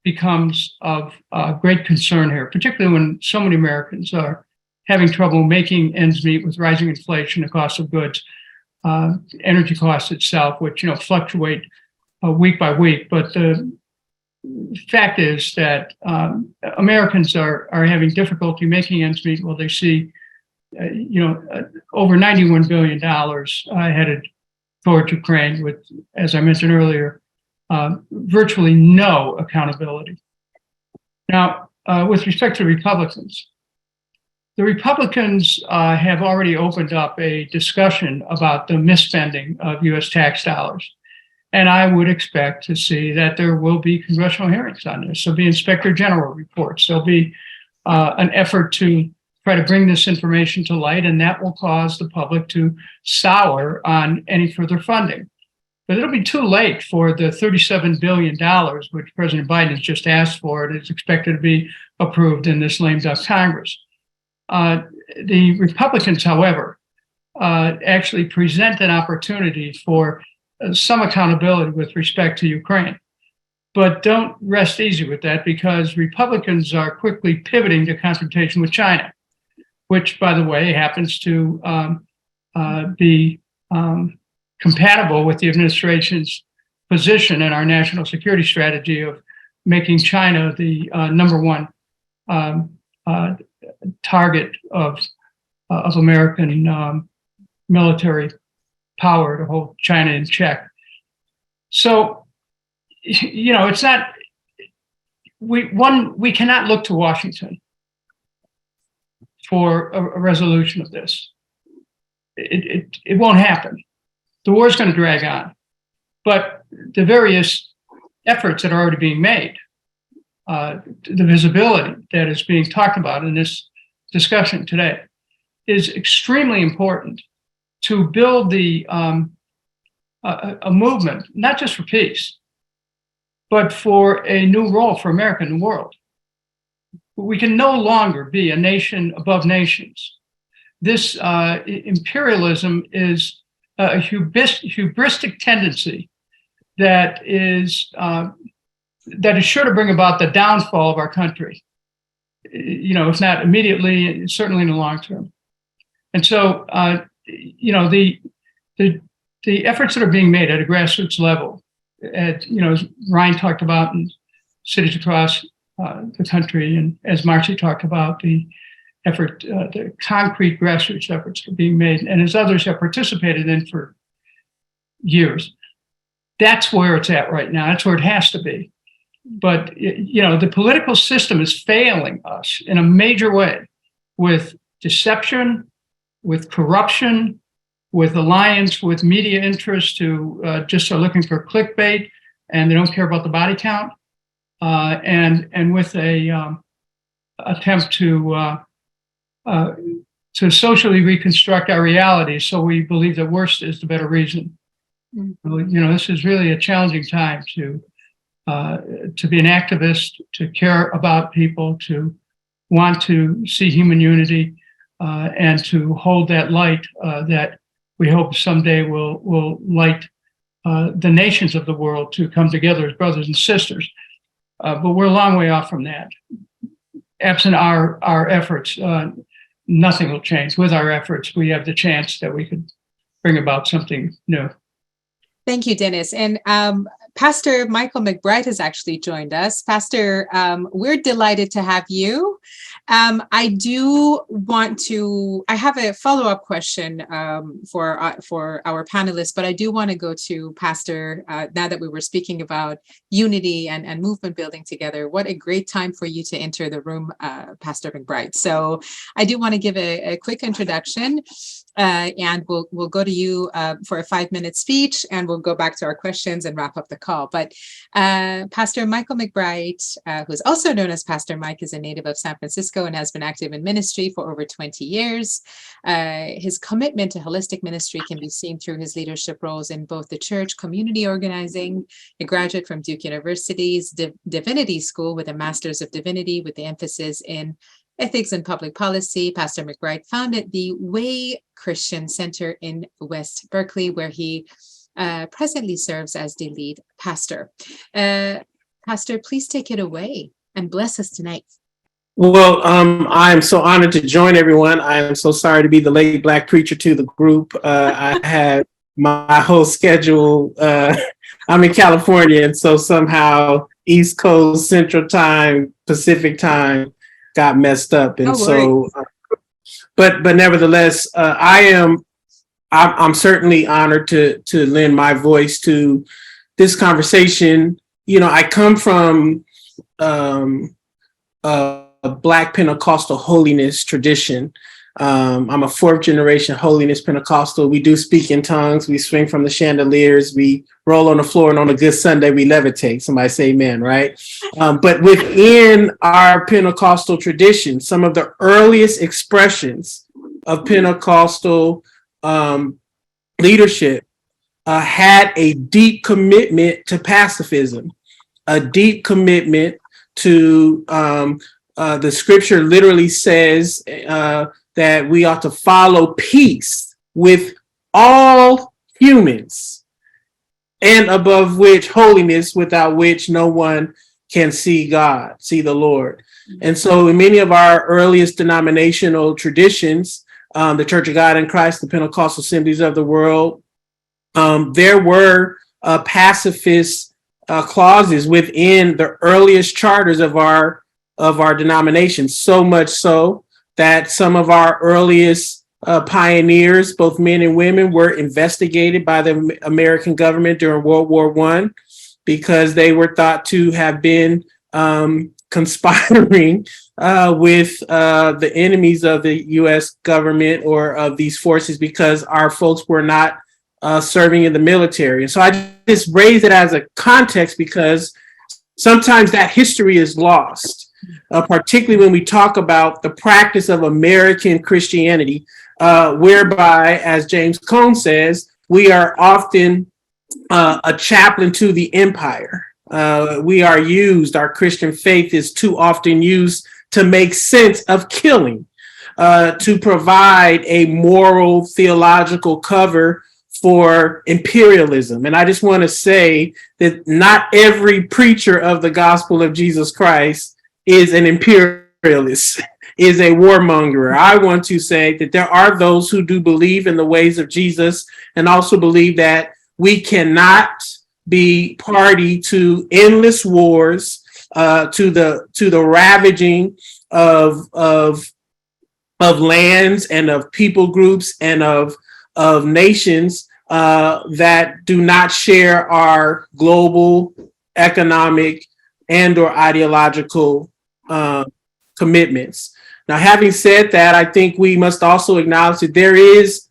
[SPEAKER 4] becomes of great concern here, particularly when so many Americans are having trouble making ends meet with rising inflation, the cost of goods, energy costs itself, which fluctuate week by week. But the fact is that Americans are having difficulty making ends meet. Well, they see over $91 billion headed towards Ukraine with, as I mentioned earlier, virtually no accountability. Now, with respect to Republicans, the Republicans have already opened up a discussion about the misspending of U.S. tax dollars. And I would expect to see that there will be congressional hearings on this. There'll be Inspector General reports. There'll be an effort to try to bring this information to light, and that will cause the public to sour on any further funding. But it'll be too late for the $37 billion, which President Biden has just asked for. It is expected to be approved in this lame duck Congress. The Republicans, however, actually present an opportunity for some accountability with respect to Ukraine. But don't rest easy with that, because Republicans are quickly pivoting to confrontation with China, which, by the way, happens to be compatible with the administration's position in our national security strategy of making China the number one target of American military power to hold China in check. So, it's not, we cannot look to Washington for a resolution of this. It won't happen. The war is going to drag on. But the various efforts that are already being made, the visibility that is being talked about in this discussion today, is extremely important to build the a movement, not just for peace, but for a new role for America in the world. We can no longer be a nation above nations. This imperialism is a hubristic tendency that is sure to bring about the downfall of our country. If not immediately, certainly in the long term. And so, the efforts that are being made at a grassroots level, as Ryan talked about in cities across the country, and as Marcy talked about, the effort, the concrete grassroots efforts are being made, and as others have participated in for years. That's where it's at right now. That's where it has to be. But, the political system is failing us in a major way with deception, with corruption, with alliance with media interests who just are looking for clickbait and they don't care about the body count. and with a attempt to socially reconstruct our reality. So we believe that worse is the better reason. This is really a challenging time to be an activist, to care about people, to want to see human unity, and to hold that light that we hope someday will light the nations of the world to come together as brothers and sisters. But we're a long way off from that. Absent our efforts, nothing will change. With our efforts, we have the chance that we could bring about something new.
[SPEAKER 1] Thank you, Dennis. And Pastor Michael McBride has actually joined us. Pastor, we're delighted to have you. I have a follow-up question for our panelists, but I do want to go to Pastor, now that we were speaking about unity and movement building together. What a great time for you to enter the room, Pastor McBride. So I do want to give a quick introduction. And we'll go to you for a 5-minute speech, and we'll go back to our questions and wrap up the call. But Pastor Michael McBride, who's also known as Pastor Mike, is a native of San Francisco and has been active in ministry for over 20 years. His commitment to holistic ministry can be seen through his leadership roles in both the church community organizing, a graduate from Duke University's Divinity School with a Master's of Divinity with the emphasis in ethics and public policy. Pastor McBride founded the Way Christian Center in West Berkeley, where he presently serves as the lead pastor. Pastor, please take it away and bless us tonight.
[SPEAKER 10] Well, I'm so honored to join everyone. I am so sorry to be the late Black preacher to the group. I had my whole schedule. I'm in California, and so somehow East Coast, Central Time, Pacific Time got messed up, and but nevertheless, I'm certainly honored to lend my voice to this conversation. I come from a Black Pentecostal holiness tradition. I'm a 4th generation holiness Pentecostal. We do speak in tongues. We swing from the chandeliers. We roll on the floor, and on a good Sunday, we levitate. Somebody say amen, right? But within our Pentecostal tradition, some of the earliest expressions of Pentecostal leadership had a deep commitment to pacifism, a deep commitment to the scripture literally says that we ought to follow peace with all humans, and above which holiness, without which no one can see God, see the Lord. And so in many of our earliest denominational traditions, the Church of God in Christ, the Pentecostal Assemblies of the World, there were pacifist clauses within the earliest charters of our denomination, so much so that some of our earliest pioneers, both men and women, were investigated by the American government during World War I because they were thought to have been conspiring with the enemies of the U.S. government or of these forces because our folks were not serving in the military. And so I just raise it as a context because sometimes that history is lost. Particularly when we talk about the practice of American Christianity, whereby, as James Cone says, we are often a chaplain to the empire. We are used, our Christian faith is too often used to make sense of killing, to provide a moral, theological cover for imperialism. And I just want to say that not every preacher of the gospel of Jesus Christ is an imperialist, is a warmonger. I want to say that there are those who do believe in the ways of Jesus and also believe that we cannot be party to endless wars, to the ravaging of lands and of people groups and of nations that do not share our global economic and or ideological commitments. Now, having said that, I think we must also acknowledge that there is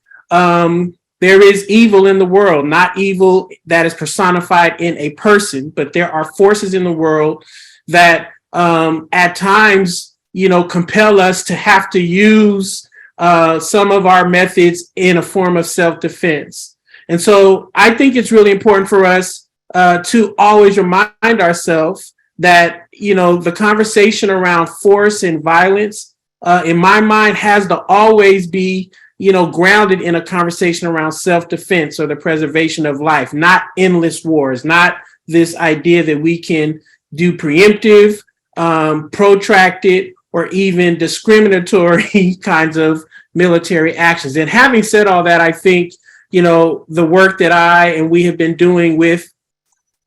[SPEAKER 10] evil in the world, not evil that is personified in a person, but there are forces in the world that at times, compel us to have to use some of our methods in a form of self-defense. And so I think it's really important for us to always remind ourselves that, the conversation around force and violence, in my mind, has to always be, grounded in a conversation around self-defense or the preservation of life, not endless wars, not this idea that we can do preemptive, protracted, or even discriminatory kinds of military actions. And having said all that, I think, the work that I and we have been doing with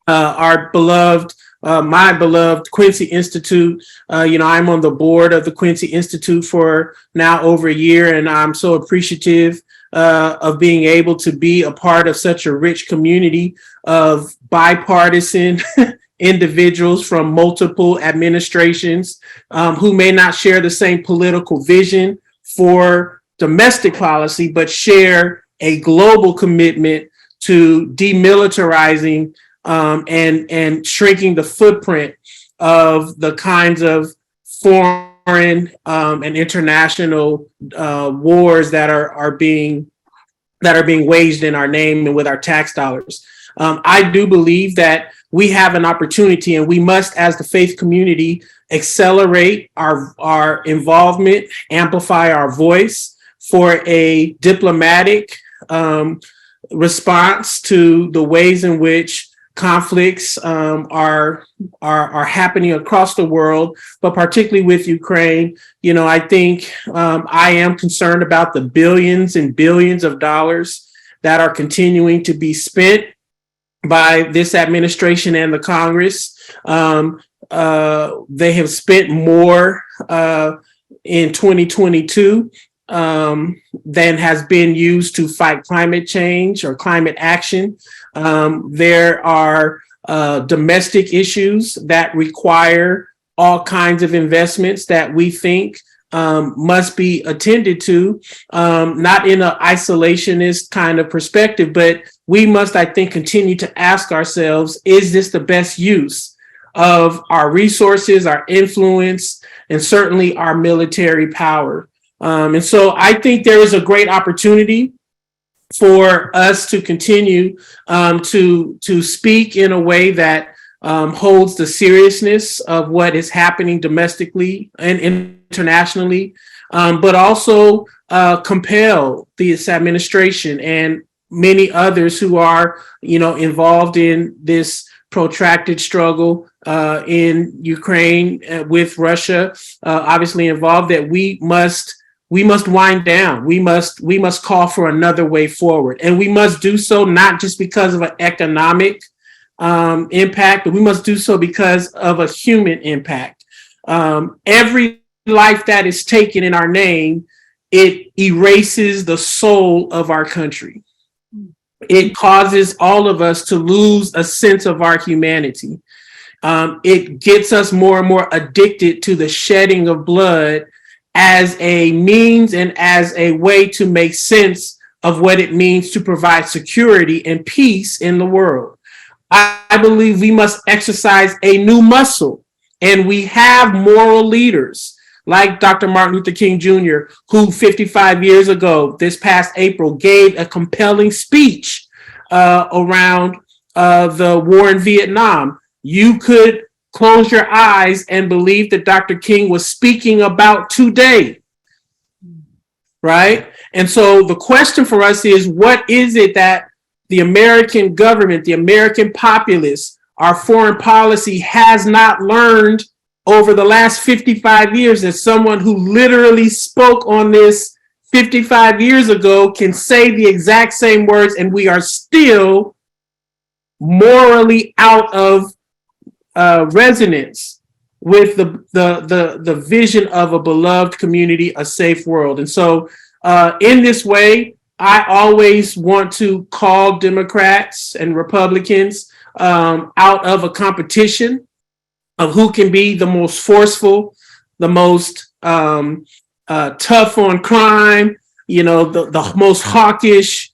[SPEAKER 10] our beloved, my beloved Quincy Institute, I'm on the board of the Quincy Institute for now over a year, and I'm so appreciative of being able to be a part of such a rich community of bipartisan individuals from multiple administrations who may not share the same political vision for domestic policy, but share a global commitment to demilitarizing and shrinking the footprint of the kinds of foreign and international wars that are being waged in our name and with our tax dollars. I do believe that we have an opportunity, and we must, as the faith community, accelerate our involvement, amplify our voice for a diplomatic response to the ways in which conflicts are happening across the world, but particularly with Ukraine. I think I am concerned about the billions and billions of dollars that are continuing to be spent by this administration and the Congress. They have spent more in 2022 than has been used to fight climate change or climate action. There are domestic issues that require all kinds of investments that we think must be attended to, not in an isolationist kind of perspective, but we must, I think, continue to ask ourselves, is this the best use of our resources, our influence, and certainly our military power? And so I think there is a great opportunity for us to continue to speak in a way that holds the seriousness of what is happening domestically and internationally, but also compel this administration and many others who are, involved in this protracted struggle in Ukraine with Russia, obviously involved, that we must wind down. We must call for another way forward, and we must do so not just because of an economic impact, but we must do so because of a human impact. Every life that is taken in our name, it erases the soul of our country. It causes all of us to lose a sense of our humanity. It gets us more and more addicted to the shedding of blood as a means and as a way to make sense of what it means to provide security and peace in the world. I believe we must exercise a new muscle, and we have moral leaders like Dr. Martin Luther King Jr., who 55 years ago, this past April, gave a compelling speech around the war in Vietnam. You could close your eyes and believe that Dr. King was speaking about today, right? And so the question for us is, what is it that the American government, the American populace, our foreign policy has not learned over the last 55 years? As someone who literally spoke on this 55 years ago can say the exact same words, and we are still morally out of resonance with the vision of a beloved community, a safe world. And so in this way, I always want to call Democrats and Republicans out of a competition of who can be the most forceful, the most tough on crime, the most hawkish.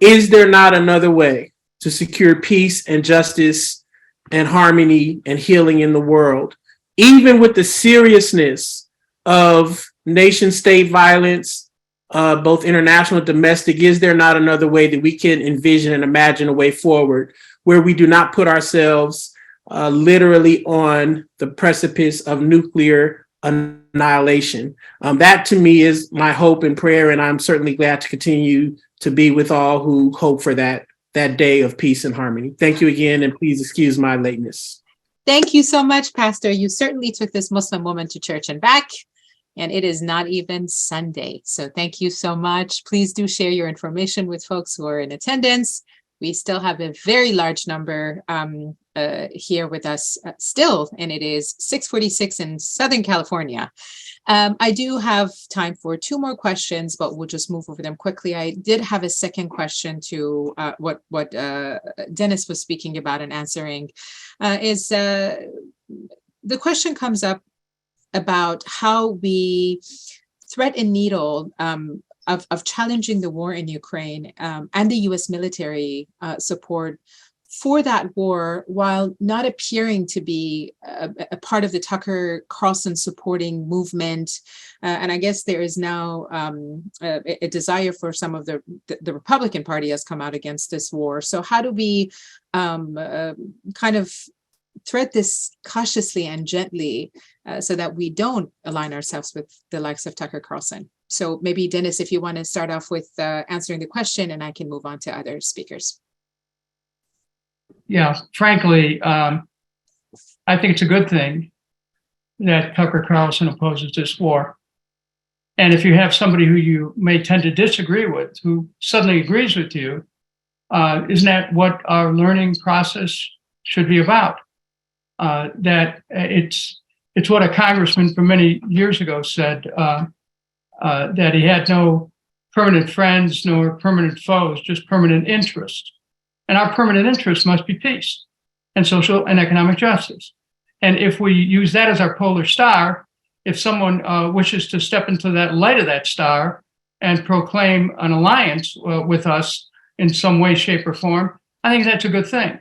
[SPEAKER 10] Is there not another way to secure peace and justice and harmony and healing in the world. Even with the seriousness of nation state violence, both international and domestic, is there not another way that we can envision and imagine a way forward where we do not put ourselves literally on the precipice of nuclear annihilation? That to me is my hope and prayer, and I'm certainly glad to continue to be with all who hope for that day of peace and harmony. Thank you again, and please excuse my lateness.
[SPEAKER 1] Thank you so much, Pastor. You certainly took this Muslim woman to church and back, and it is not even Sunday. So thank you so much. Please do share your information with folks who are in attendance. We still have a very large number here with us still, and it is 6:46 in Southern California. I do have time for 2 more questions, but we'll just move over them quickly. I did have a second question to what Dennis was speaking about and answering. The question comes up about how we thread a needle of challenging the war in Ukraine and the U.S. military support for that war, while not appearing to be a part of the Tucker Carlson supporting movement. And I guess there is now a desire for some of the Republican Party has come out against this war. So how do we kind of thread this cautiously and gently so that we don't align ourselves with the likes of Tucker Carlson? So maybe Dennis, if you want to start off with answering the question, and I can move on to other speakers.
[SPEAKER 4] Yeah, frankly, I think it's a good thing that Tucker Carlson opposes this war. And if you have somebody who you may tend to disagree with, who suddenly agrees with you, isn't that what our learning process should be about? That it's what a congressman from many years ago said, that he had no permanent friends nor permanent foes, just permanent interests. And our permanent interest must be peace and social and economic justice. And if we use that as our polar star, if someone wishes to step into that light of that star and proclaim an alliance with us in some way, shape, or form, I think that's a good thing.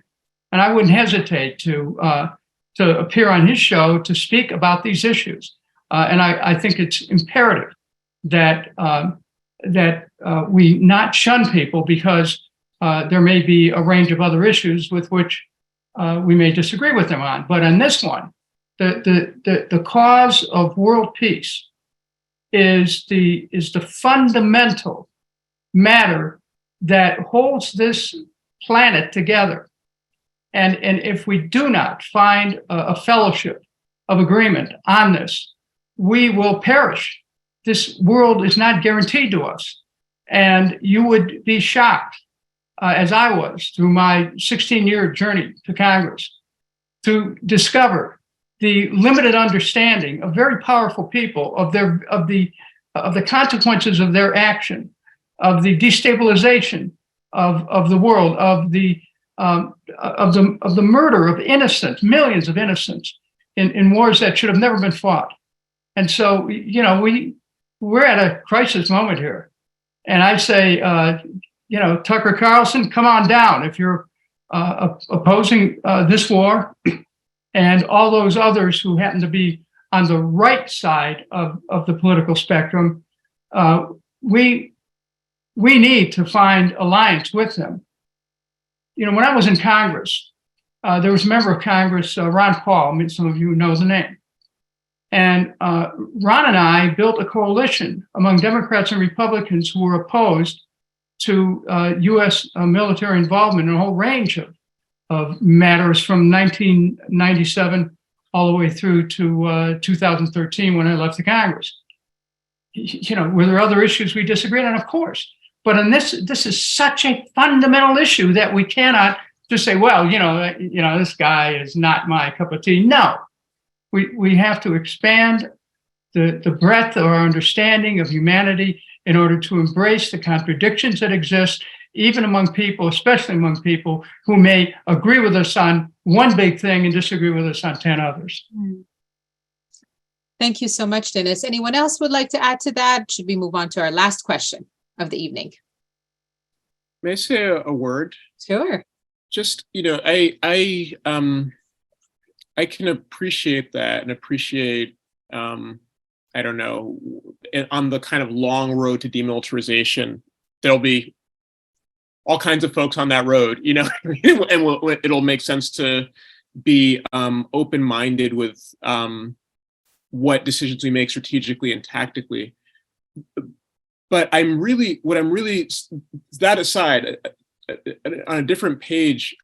[SPEAKER 4] And I wouldn't hesitate to appear on his show to speak about these issues. And I think it's imperative that we not shun people because there may be a range of other issues with which we may disagree with them on. But on this one, the cause of world peace is the fundamental matter that holds this planet together. And if we do not find a fellowship of agreement on this, we will perish. This world is not guaranteed to us. And you would be shocked, as I was through my 16-year journey to Congress, to discover the limited understanding of very powerful people of the consequences of their action, of the destabilization of the world, of the murder of innocents, millions of innocents in wars that should have never been fought. And so, we're at a crisis moment here. And I say, Tucker Carlson, come on down if you're opposing this war, and all those others who happen to be on the right side of the political spectrum. We need to find alliance with them. When I was in Congress, there was a member of Congress, Ron Paul, some of you know the name. And Ron and I built a coalition among Democrats and Republicans who were opposed to U.S. military involvement in a whole range of matters from 1997 all the way through to 2013 when I left the Congress. Were there other issues we disagreed on? Of course. But on this is such a fundamental issue that we cannot just say, well, this guy is not my cup of tea. No. We have to expand the breadth of our understanding of humanity in order to embrace the contradictions that exist, even among people, especially among people who may agree with us on one big thing and disagree with us on 10 others.
[SPEAKER 1] Thank you so much, Dennis. Anyone else would like to add to that? Should we move on to our last question of the evening?
[SPEAKER 5] May I say a word?
[SPEAKER 1] Sure.
[SPEAKER 5] Just, can appreciate that and appreciate, I don't know, on the kind of long road to demilitarization, there'll be all kinds of folks on that road, you know, and it'll make sense to be open-minded with what decisions we make strategically and tactically. But that aside, on a different page,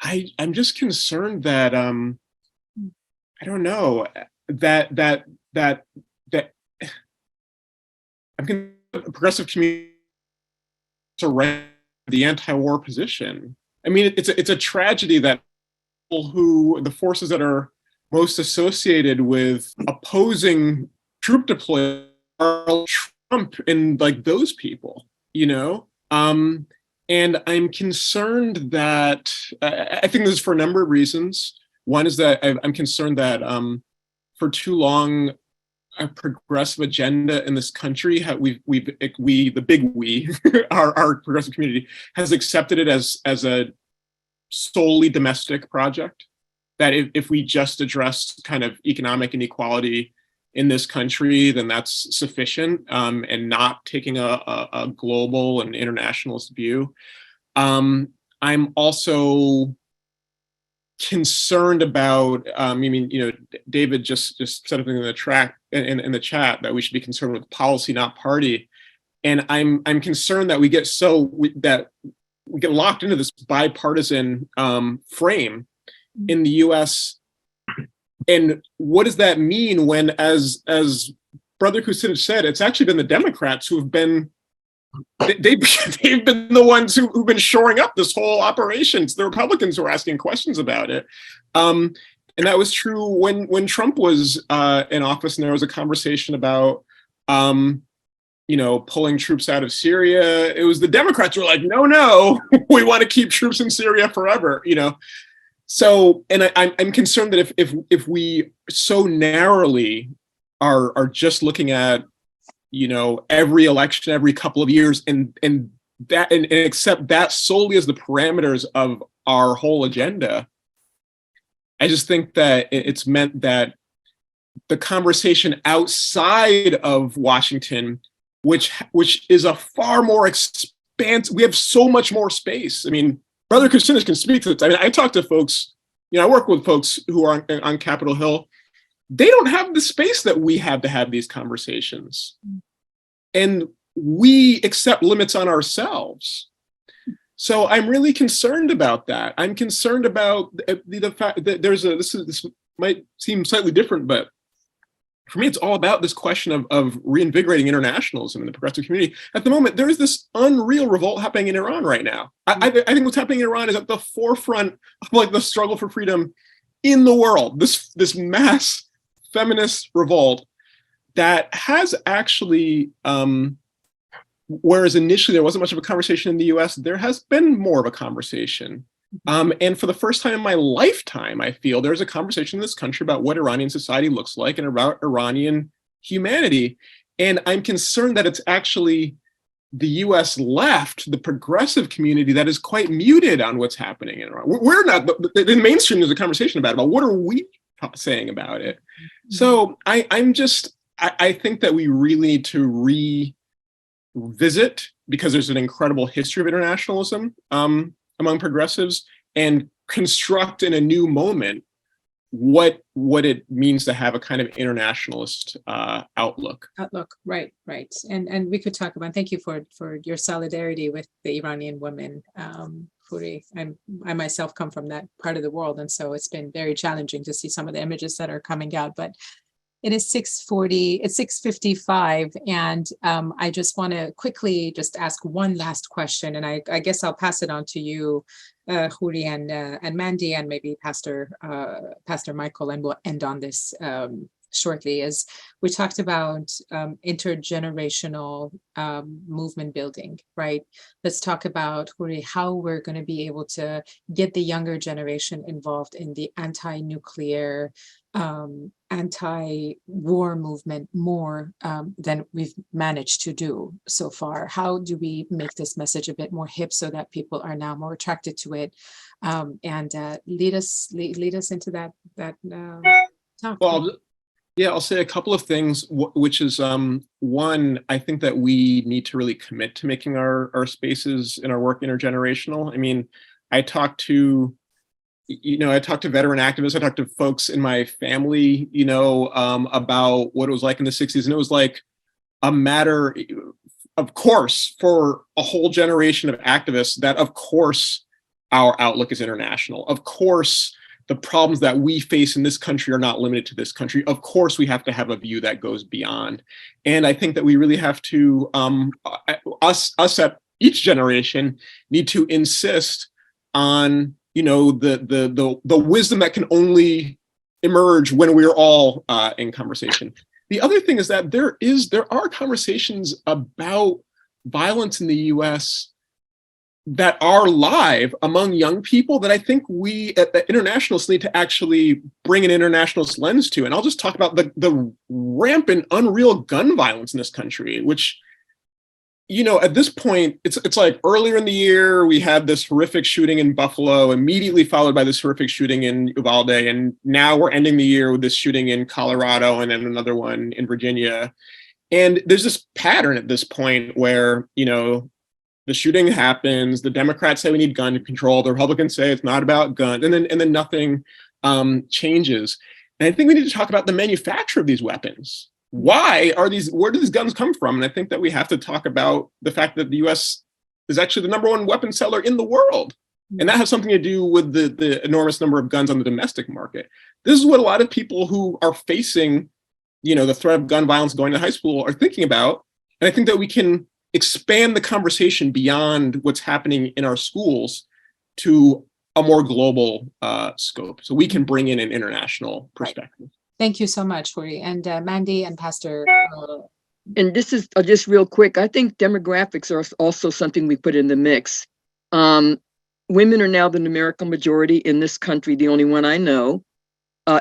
[SPEAKER 5] I'm just concerned that I don't know, that I'm concerned the progressive community surround the anti-war position. I mean, it's a tragedy that the forces that are most associated with opposing troop deployment are Trump and like those people, you know? And I'm concerned that, I think this is for a number of reasons. One is that I'm concerned that for too long, a progressive agenda in this country, the big we, our progressive community, has accepted it as a solely domestic project. That if we just address kind of economic inequality in this country, then that's sufficient, and not taking a global and internationalist view. I'm also concerned about, I mean, you know, David just said something in the chat that we should be concerned with policy, not party. And I'm concerned that we get locked into this bipartisan frame in the US. And what does that mean when, as Brother Kucinich said, it's actually been the Democrats who have been, they've been the ones who've been shoring up this whole operation. It's the Republicans who are asking questions about it. And that was true when Trump was in office, and there was a conversation about, you know, pulling troops out of Syria. It was the Democrats who were like, no, we want to keep troops in Syria forever, you know. So, and I'm concerned that if we so narrowly are just looking at, you know, every election every couple of years and accept that solely as the parameters of our whole agenda, I just think that it's meant that the conversation outside of Washington, which is a far more expansive, we have so much more space. I mean, Brother Kucinich can speak to this. I mean, I talk to folks, you know, I work with folks who are on Capitol Hill. They don't have the space that we have to have these conversations. And we accept limits on ourselves. So I'm really concerned about that. I'm concerned about the fact that this might seem slightly different, but for me, it's all about this question of reinvigorating internationalism in the progressive community. At the moment, there is this unreal revolt happening in Iran right now. I think what's happening in Iran is at the forefront of like the struggle for freedom in the world. This mass feminist revolt that has actually, whereas initially there wasn't much of a conversation in the US, there has been more of a conversation. And for the first time in my lifetime, I feel there's a conversation in this country about what Iranian society looks like and about Iranian humanity. And I'm concerned that it's actually the US left, the progressive community, that is quite muted on what's happening in Iran. We're not, in mainstream, there's a conversation about what are we saying about it? So I think that we really need to revisit, because there's an incredible history of internationalism among progressives, and construct in a new moment what it means to have a kind of internationalist outlook.
[SPEAKER 1] Right. And we could talk about, thank you for your solidarity with the Iranian women, Khury. I myself come from that part of the world, and so it's been very challenging to see some of the images that are coming out. But it is 6:40, it's 6:55, and I just want to quickly just ask one last question, and I guess I'll pass it on to you, Khury and Mandy, and maybe Pastor Michael, and we'll end on this shortly is we talked about intergenerational movement building, right? Let's talk about, Khury, how we're going to be able to get the younger generation involved in the anti-nuclear, anti-war movement more than we've managed to do so far. How do we make this message a bit more hip so that people are now more attracted to it, and lead us into that talk?
[SPEAKER 5] Well, yeah, I'll say a couple of things, which is one, I think that we need to really commit to making our spaces and our work intergenerational. I mean, I talk to veteran activists, I talked to folks in my family, about what it was like in the 60s. And it was like a matter, of course, for a whole generation of activists, that of course our outlook is international. Of course, the problems that we face in this country are not limited to this country. Of course, we have to have a view that goes beyond. And I think that we really have to, us at each generation need to insist on, the wisdom that can only emerge when we're all in conversation. The other thing is that there are conversations about violence in the US that are live among young people that I think we at the internationalists need to actually bring an internationalist lens to. And I'll just talk about the rampant, unreal gun violence in this country, which, at this point, it's like earlier in the year, we had this horrific shooting in Buffalo, immediately followed by this horrific shooting in Uvalde. And now we're ending the year with this shooting in Colorado and then another one in Virginia. And there's this pattern at this point where, the shooting happens, the Democrats say we need gun control, the Republicans say it's not about guns, and then nothing changes. And I think we need to talk about the manufacture of these weapons. Where do these guns come from? And I think that we have to talk about the fact that the US is actually the #1 weapon seller in the world. And that has something to do with the enormous number of guns on the domestic market. This is what a lot of people who are facing, the threat of gun violence going to high school are thinking about. And I think that we can expand the conversation beyond what's happening in our schools to a more global scope. So we can bring in an international perspective.
[SPEAKER 1] Thank you so much, Khury. And Mandy and Pastor.
[SPEAKER 3] And this is just real quick. I think demographics are also something we put in the mix. Women are now the numerical majority in this country, the only one I know.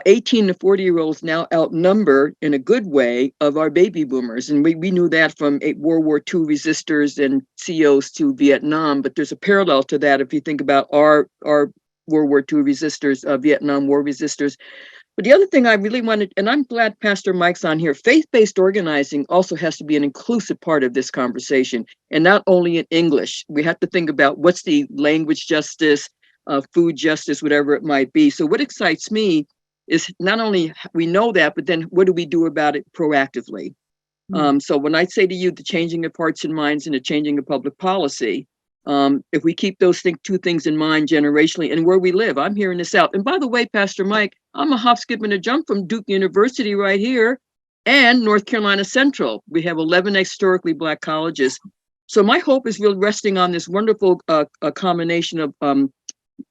[SPEAKER 3] 18 to 40-year-olds now outnumber in a good way of our baby boomers. And we knew that from World War II resistors and COs to Vietnam, but there's a parallel to that if you think about our World War II resistors, Vietnam War resistors. But the other thing I really wanted, and I'm glad Pastor Mike's on here, faith-based organizing also has to be an inclusive part of this conversation, and not only in English. We have to think about what's the language justice, food justice, whatever it might be. So what excites me is not only we know that, but then what do we do about it proactively? So when I say to you, the changing of hearts and minds and the changing of public policy, if we keep those two things in mind generationally and where we live, I'm here in the South. And by the way, Pastor Mike, I'm a hop, skip, and a jump from Duke University right here and North Carolina Central. We have 11 historically Black colleges. So my hope is really resting on this wonderful combination of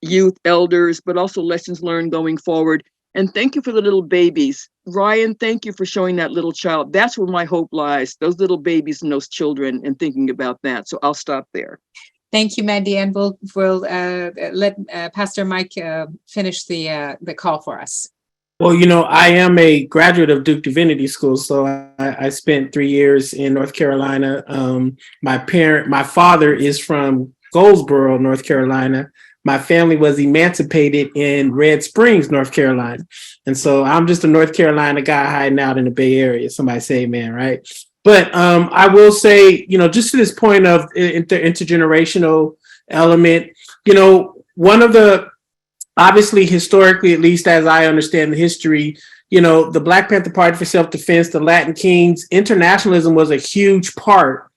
[SPEAKER 3] youth, elders, but also lessons learned going forward. And thank you for the little babies. Ryan, thank you for showing that little child. That's where my hope lies, those little babies and those children, and thinking about that. So I'll stop there.
[SPEAKER 1] Thank you, Mandy. And we'll let Pastor Mike finish the call for us.
[SPEAKER 10] Well, I am a graduate of Duke Divinity School, so I spent 3 years in North Carolina. My father is from Goldsboro, North Carolina. My family was emancipated in Red Springs, North Carolina. And so I'm just a North Carolina guy hiding out in the Bay Area. Somebody say amen, right? But I will say, just to this point of intergenerational element, one of the, obviously, historically, at least as I understand the history, the Black Panther Party for Self-Defense, the Latin Kings, internationalism was a huge part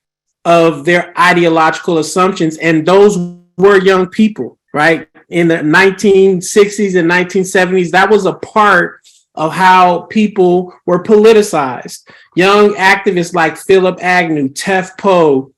[SPEAKER 10] of their ideological assumptions. And those were young people, right? In the 1960s and 1970s, that was a part of how people were politicized. Young activists like Philip Agnew, Tef Poe,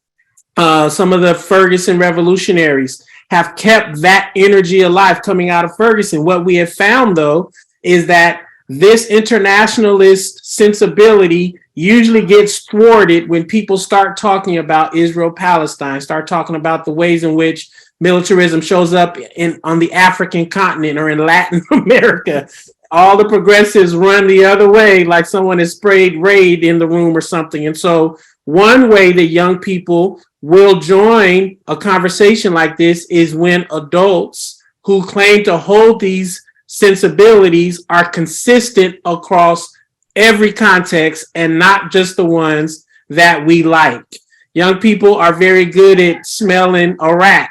[SPEAKER 10] some of the Ferguson revolutionaries have kept that energy alive coming out of Ferguson. What we have found, though, is that this internationalist sensibility usually gets thwarted when people start talking about Israel-Palestine, start talking about the ways in which militarism shows up on the African continent or in Latin America. All the progressives run the other way, like someone has sprayed Raid in the room or something. And so one way that young people will join a conversation like this is when adults who claim to hold these sensibilities are consistent across every context and not just the ones that we like. Young people are very good at smelling a rat,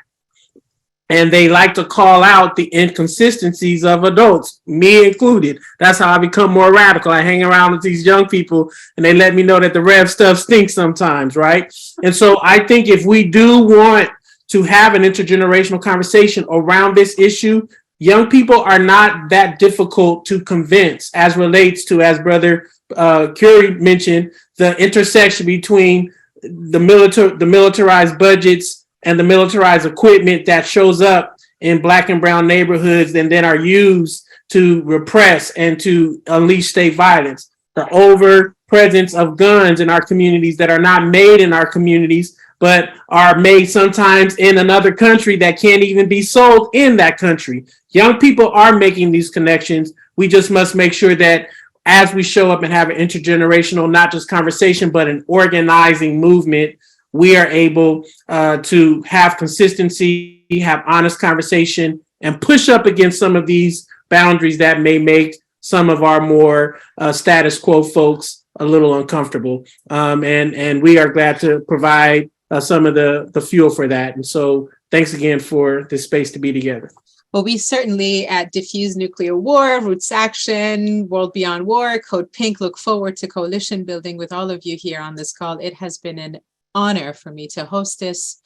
[SPEAKER 10] and they like to call out the inconsistencies of adults, me included. That's how I become more radical. I hang around with these young people and they let me know that the Rev stuff stinks sometimes, right? And so I think if we do want to have an intergenerational conversation around this issue, young people are not that difficult to convince as relates to, as Brother Khury mentioned, the intersection between the militarized budgets and the militarized equipment that shows up in Black and brown neighborhoods and then are used to repress and to unleash state violence. The over presence of guns in our communities that are not made in our communities, but are made sometimes in another country that can't even be sold in that country. Young people are making these connections. We just must make sure that as we show up and have an intergenerational, not just conversation, but an organizing movement, we are able to have consistency, have honest conversation, and push up against some of these boundaries that may make some of our more status quo folks a little uncomfortable. And we are glad to provide some of the fuel for that. And so thanks again for this space to be together.
[SPEAKER 1] Well, we certainly at Diffuse Nuclear War, Roots Action, World Beyond War, Code Pink look forward to coalition building with all of you here on this call. It has been an honor for me to host this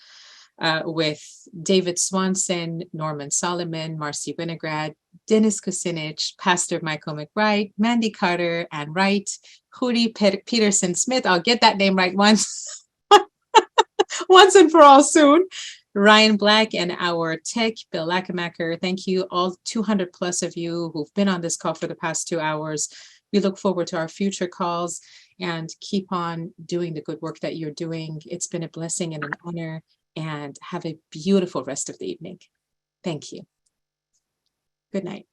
[SPEAKER 1] with David Swanson, Norman Solomon, Marcy Winograd, Dennis Kucinich, Pastor Michael McBride, Mandy Carter, and Wright, Khury Petersen-Smith. I'll get that name right once and for all soon. Ryan Black, and our tech, Bill Lackemacher. Thank you all 200 plus of you who've been on this call for the past 2 hours. We look forward to our future calls and keep on doing the good work that you're doing. It's been a blessing and an honor, and have a beautiful rest of the evening. Thank you. Good night.